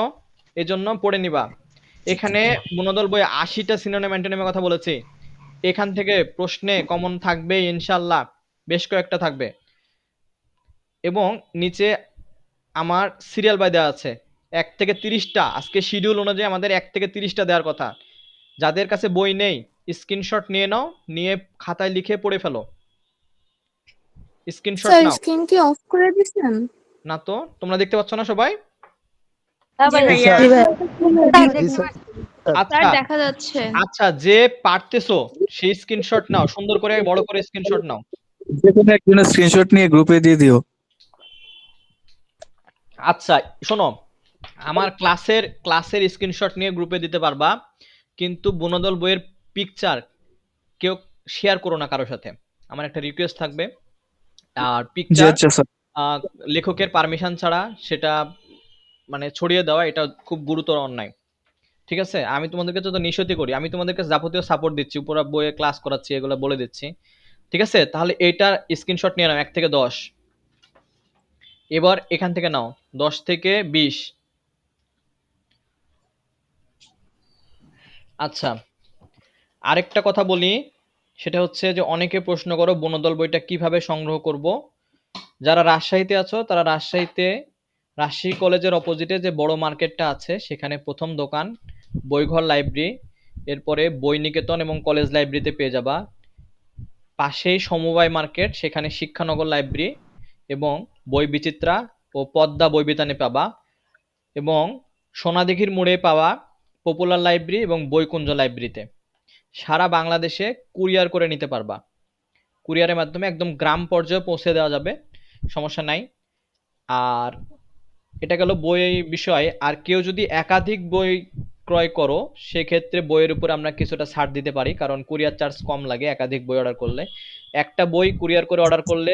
এই জন্য পড়ে নিবা। এখানে বনদল বই 80টা সিনোনিম অ্যান্টোনিমের কথা বলেছি, এখান থেকে প্রশ্নে কমন থাকবে ইনশাল্লাহ, বেশ কয়েকটা থাকবে। এবং নিচে আমার সিরিয়াল বাই দেওয়া আছে 1 থেকে 30টা, আজকে শিডিউল অনুযায়ী আমাদের 1 থেকে 30টা দেওয়ার কথা। যাদের কাছে বই নেই, স্ক্রিনশট নিয়ে নাও, নিয়ে খাতায় লিখে পড়ে ফেলো, স্ক্রিনশট স্যার নাও। স্ক্রিন কি অফ করে দিয়েছেন? না তো, তোমরা দেখতে পাচ্ছ না সবাই? হ্যাঁ জি ভাইয়া। ভাইয়া। আচ্ছা দেখা যাচ্ছে। আচ্ছা, যে পারতেছো সেই স্ক্রিনশট নাও, সুন্দর করে বড় করে স্ক্রিনশট নাও। যে কোনো একজনের স্ক্রিনশট নিয়ে গ্রুপে দিয়ে দিও। আচ্ছা শোনো, আমার ক্লাসের স্ক্রিনশট নিয়ে গ্রুপে দিতে পারবা, কিন্তু বনদল বইয়ের পিকচার কেউ শেয়ার করো না কারোর সাথে, আমার একটা রিকোয়েস্ট থাকবে। আর জি পিকচার আচ্ছা স্যার। লেখকের পারমিশন ছাড়া সেটা মানে ছড়িয়ে দেওয়া, এটা খুব গুরুতর অন্যায়, ঠিক আছে। আমি তোমাদেরকে তো নিষেধই করি, আমি তোমাদেরকে যাবতীয় সাপোর্ট দিচ্ছি, উপরে বইয়ে ক্লাস করাচ্ছি, এগুলো বলে দিচ্ছি, ঠিক আছে। তাহলে এইটার স্ক্রিনশট নিয়ে নাও 1 থেকে 10, এবার এখান থেকে নাও 10 থেকে 20। আচ্ছা, আরেকটা কথা বলি, সেটা হচ্ছে যে অনেকে প্রশ্ন করো বনদল বইটা কিভাবে সংগ্রহ করব। যারা রাজশাহীতে আছো, তারা রাজশাহী কলেজের অপোজিটে যে বড় মার্কেটটা আছে, সেখানে প্রথম দোকান বইঘর লাইব্রেরি, এরপরে বই নিকেতন এবং কলেজ লাইব্রেরিতে পেয়ে যাবা। পাশেই সমবায় মার্কেট, সেখানে শিক্ষানগর লাইব্রেরি এবং বই বিচিত্রা ও পদ্মা বই বিতানে পাবা, এবং সোনাদিঘির মোড়ে পাওয়া পপুলার লাইব্রেরি এবং বইকুঞ্জ লাইব্রেরিতে। সারা বাংলাদেশে কুরিয়ার করে নিতে পারবা, কুরিয়ারের মাধ্যমে একদম গ্রাম পর্যায়ে পৌঁছে দেওয়া যাবে, সমস্যা নাই। আর এটা গেল বই বিষয়। আর কেউ যদি একাধিক বই ক্রয় করো সেক্ষেত্রে বইয়ের উপর আমরা কিছুটা ছাড় দিতে পারি, কারণ কুরিয়ার চার্জ কম লাগে একাধিক বই অর্ডার করলে। একটা বই কুরিয়ার করে অর্ডার করলে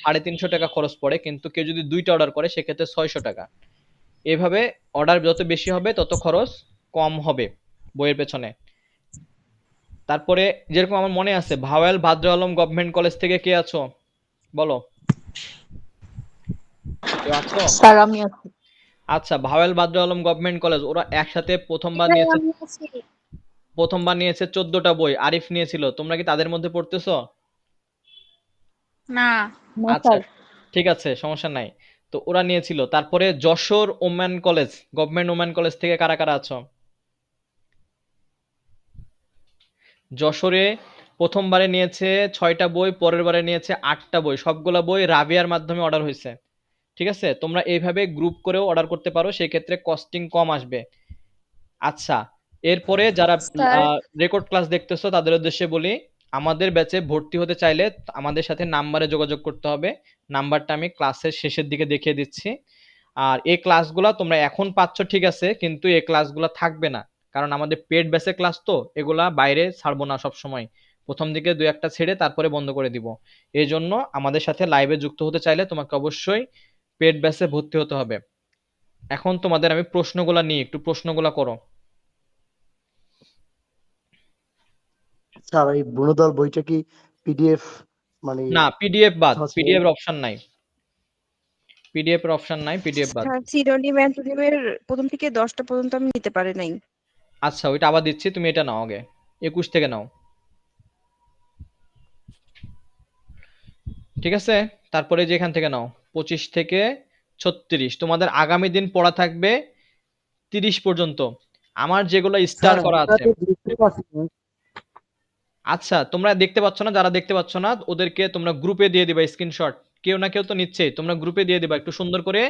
350 টাকা খরচ পড়ে, কিন্তু কেউ যদি 2টা অর্ডার করে সেক্ষেত্রে 600 টাকা। এভাবে অর্ডার যত বেশি হবে তত খরচ কম হবে বইয়ের পেছনে। তারপরে যেরকম আমার মনে আছে, ভাওয়াল ভাদ্র আলম গভর্নমেন্ট কলেজ থেকে কে আছো বলো? কেউ আছো? স্যার আমি আছি। আচ্ছা, ভাওয়াল ভাদ্র আলম গভর্নমেন্ট কলেজ, ওরা একসাথে প্রথমবার নিয়েছে 14টা বই। আরিফ নিয়েছিল, তোমরা কি তাদের মধ্যে পড়তেছো? না। আচ্ছা ঠিক আছে, সমস্যা নাই। তো ওরা নিয়েছিল। তারপরে Jessore woman college, government woman college থেকে কারা কারা আছো? যশোরে প্রথমবারে নিয়েছে 6টা বই, পরের বারে নিয়েছে 8টা বই। সবগুলা বই রাবিয়ার মাধ্যমে অর্ডার হয়েছে। ঠিক আছে, তোমরা এইভাবে গ্রুপ করেও অর্ডার করতে পারো, সেই ক্ষেত্রে কস্টিং কম আসবে। আচ্ছা, এরপরে যারা স্যার রেকর্ড ক্লাস দেখতেছো তাদের উদ্দেশ্যে বলি, আমাদের ব্যাচে ভর্তি হতে চাইলে আমাদের সাথে নাম্বারে যোগাযোগ করতে হবে। নাম্বারটা আমি ক্লাসের শেষের দিকে দেখিয়ে দিচ্ছি। আর এই ক্লাসগুলো তোমরা এখন পাচ্ছ ঠিক আছে, কিন্তু এই ক্লাসগুলো থাকবে না, কারণ আমাদের পেড ব্যাচের ক্লাস তো, এগুলা বাইরে ছাড়বো না সব সময়। প্রথম দিকে 2-1টা ছেড়ে তারপরে বন্ধ করে দিব। এই জন্য আমাদের সাথে লাইভে যুক্ত হতে চাইলে তোমাকে অবশ্যই পেড ব্যাচে ভর্তি হতে হবে। এখন তোমাদের আমি প্রশ্নগুলা নিই, একটু প্রশ্নগুলা করো। স্যার এই বুনোদল বইটা কি পিডিএফ মানে না, পিডিএফ বাদ, সহজ পিডিএফ এর অপশন নাই, পিডিএফ এর অপশন নাই, পিডিএফ বাদ। সিনোনিম অ্যান্টোনিমের প্রথম থেকে 10টা পর্যন্ত আমি নিতে পারি নাই। আচ্ছা, ওইটা আবার দিচ্ছি, তুমি এটা নাও আগে, 21 থেকে নাও, ঠিক আছে। তারপরে যে এখান থেকে নাও 25 থেকে 36। তোমাদের আগামী দিন পড়া থাকবে 30 পর্যন্ত। আমার যেগুলো স্টার করা আছে, আচ্ছা তোমরা দেখতে পাচ্ছ না, যারা দেখতে পাচ্ছ না ওদেরকে তোমরা গ্রুপে দিয়ে দিবা স্ক্রিনশট, কেউ না কেউ তো নিচ্ছে, তোমরা গ্রুপে দিয়ে দিবা একটু সুন্দর করে।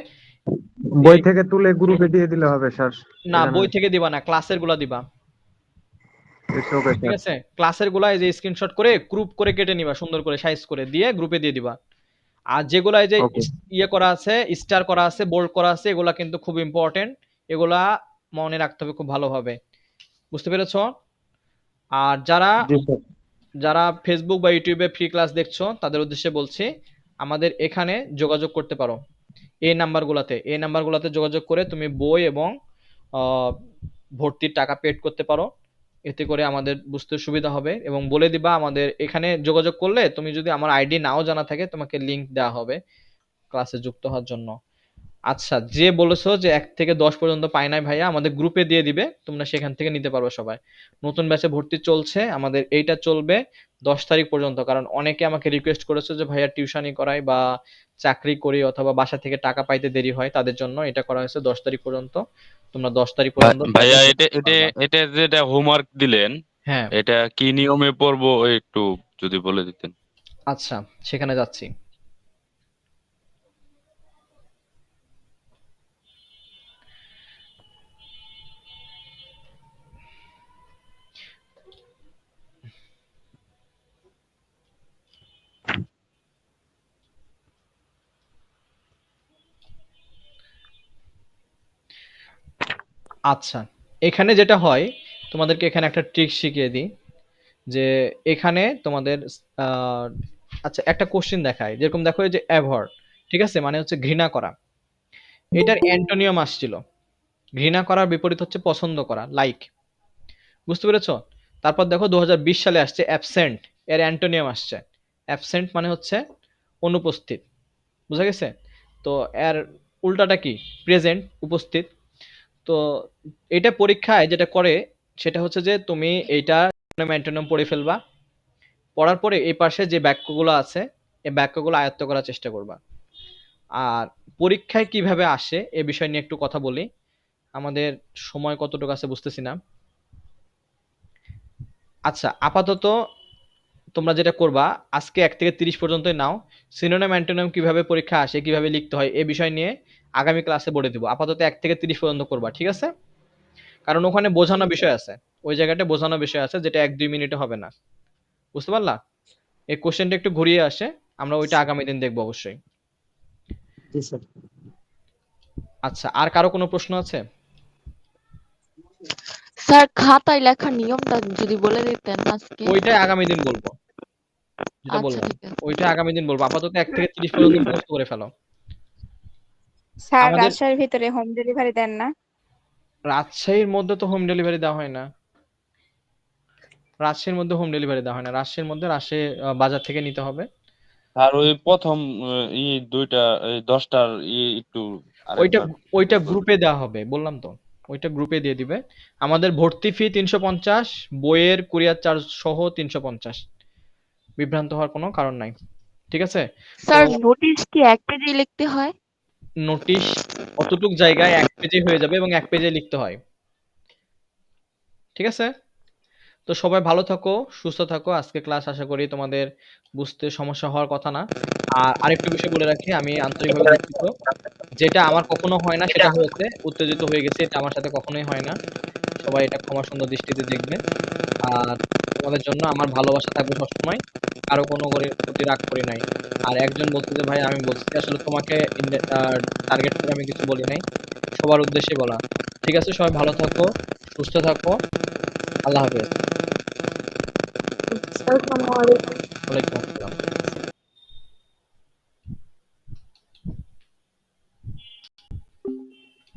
বই থেকে তুলে গ্রুপে দিয়ে দিলে হবে স্যার? না, বই থেকে দিবা না, ক্লাসের গুলা দিবা, ঠিক আছে। ক্লাসের গুলা এই যে স্ক্রিনশট করে গ্রুপ করে কেটে নিবা, সুন্দর করে সাইজ করে দিয়ে গ্রুপে দিয়ে দিবা। আর যেগুলা এই যে ইয়ে করা আছে, স্টার করা আছে, বোল্ড করা আছে, এগুলা কিন্তু খুব ইম্পর্টেন্ট, এগুলা মনে রাখতে হবে খুব ভালোভাবে, বুঝতে পেরেছো? আর যারা যারা ফেসবুক বা ইউটিউবে ফ্রি ক্লাস দেখছো তাদের উদ্দেশ্যে বলছি, আমাদের এখানে যোগাযোগ করতে পারো এই নাম্বারগুলোতে যোগাযোগ করে তুমি বই এবং ভর্তির টাকা পেড করতে পারো। এতে করে আমাদের বুঝতে সুবিধা হবে, এবং বলে দিবা আমাদের এখানে যোগাযোগ করলে তুমি যদি আমার আইডি নাও জানা থাকে তোমাকে লিংক দেওয়া হবে ক্লাসে যুক্ত হওয়ার জন্য। আচ্ছা, যে বলেছো যে 1 থেকে 10 পর্যন্ত পাই নাই ভাইয়া, আমাদের গ্রুপে দিয়ে দিবে, তোমরা সেখান থেকে নিতে পারবে সবাই। নতুন ব্যাচে ভর্তি চলছে আমাদের, এইটা চলবে 10 তারিখ পর্যন্ত, কারণ অনেকে আমাকে রিকোয়েস্ট করেছে যে ভাইয়া টিউশনি করাই বা চাকরি করি অথবা বাসা থেকে টাকা পাইতে দেরি হয়, তাদের জন্য এটা করা হয়েছে 10 তারিখ পর্যন্ত। তোমরা 10 তারিখ পর্যন্ত ভাইয়া এটা যেটা হোমওয়ার্ক দিলেন, হ্যাঁ এটা কি নিয়মে পড়বো একটু যদি বলে দিতেন। আচ্ছা, সেখানে যাচ্ছি। আচ্ছা, এখানে যেটা হয়, তোমাদেরকে এখানে একটা ট্রিক শিখিয়ে দিই, যে এখানে তোমাদের আচ্ছা একটা কোশ্চেন দেখায়, যেরকম দেখো এই যে অ্যাভর, ঠিক আছে, মানে হচ্ছে ঘৃণা করা, এটার অ্যান্টোনিয়াম আসছিল। ঘৃণা করার বিপরীত হচ্ছে পছন্দ করা, লাইক, বুঝতে পেরেছো? তারপর দেখো 2020 সালে আসছে অ্যাবসেন্ট, এর অ্যান্টোনিয়াম আসছে। অ্যাবসেন্ট মানে হচ্ছে অনুপস্থিত, বুঝা গেছে? তো এর উল্টাটা কি? প্রেজেন্ট, উপস্থিত। তো এটা পরীক্ষায় যেটা করে সেটা হচ্ছে যে তুমি এইটা অ্যান্টোনিম পড়ে ফেলবা, পড়ার পরে এই পাশে যে বাক্যগুলো আছে এই বাক্যগুলো আয়ত্ত করার চেষ্টা করবা। আর পরীক্ষায় কিভাবে আসে এ বিষয় নিয়ে একটু কথা বলি, আমাদের সময় কতটুকু আছে বুঝতেছি না। আচ্ছা, আপাতত তোমরা যেটা করবা, আজকে 1 থেকে 30 পর্যন্তই নাও, সিনোনিম অ্যান্টোনিম কিভাবে পরীক্ষা আসে, কিভাবে লিখতে হয় এই বিষয় নিয়ে আগামী ক্লাসে বলে দেব। আপাতত 1 থেকে 30 পর্যন্ত করবা, ঠিক আছে? কারণ ওখানে বোঝানো বিষয় আছে, ওই জায়গাটা বোঝানো বিষয় আছে যেটা 1-2 মিনিটে হবে না। বুঝতে পারলা? এই কোশ্চেনটা একটু ঘুরিয়ে আসে, আমরা ওইটা আগামী দিন দেখবো অবশ্যই। জি স্যার। আচ্ছা, আর কারো কোনো প্রশ্ন আছে? স্যার খাতায় লেখার নিয়মটা যদি বলে দিতেন আজকে। ওইটাই আগামী দিন বলবো, যেটা আচ্ছা বললাম ঠিক আছে। ওইটা আগামী দিন বলবো। আপাতত 1 থেকে 30 পর্যন্ত মুখস্থ করে ফেলো। স্যার আমাদের রাজশাহীর ভিতরে হোম ডেলিভারি দেন না? রাজশাহীর মধ্যে তো হোম ডেলিভারি দেওয়া হয় না। রাজশাহীর মধ্যে হোম ডেলিভারি দেওয়া হয় না। রাজশাহীর মধ্যে রাজশাহী বাজার থেকে নিতে হবে। আর ওই প্রথম ই 10টার একটু ওইটা আরেকবার ওইটা বলবেন? গ্রুপে দেওয়া হবে, বললাম তো ওইটা গ্রুপে দিয়ে দিবে। আমাদের ভর্তি ফি 350, বইয়ের কুরিয়ার চার্জ সহ 350। বিভ্রান্ত হওয়ার কোনো কারণ নাই, ঠিক আছে? তো স্যার নোটিশ কি 1 পেজে লিখতে হয়? নোটিশ অতটুক জায়গায় 1 পেজে হয়ে যাবে এবং 1 পেজে লিখতে হয়, ঠিক আছে? তো সবাই ভালো থাকো, সুস্থ থাকো। আজকে ক্লাস আশা করি তোমাদের বুঝতে সমস্যা হওয়ার কথা না। আর আরেকটা বিষয় বলে রাখি, আমি আন্তরিকভাবে দুঃখিত। যেটা আমার কখনো হয় না সেটা হয়েছে, উত্তেজিত হয়ে গেছি, এটা আমার সাথে কখনোই হয় না। সবাই এটা ক্ষমা সুন্দর দৃষ্টিতে দেখবে। আর তোমাদের জন্য আমার ভালোবাসা থাকবে সবসময়। কারো কোনো প্রতি রাগ করি নাই। আর একজন বলছে যে ভাই আমি বলছি, আসলে তোমাকে টার্গেট করে আমি কিছু বলি নাই, সবার উদ্দেশ্যে বলা। ঠিক আছে, সবাই ভালো থাকো, সুস্থ থাকো। আল্লাহ হাফেজ। আসসালামু আলাইকুম। ওয়ালাইকুম আসসালাম।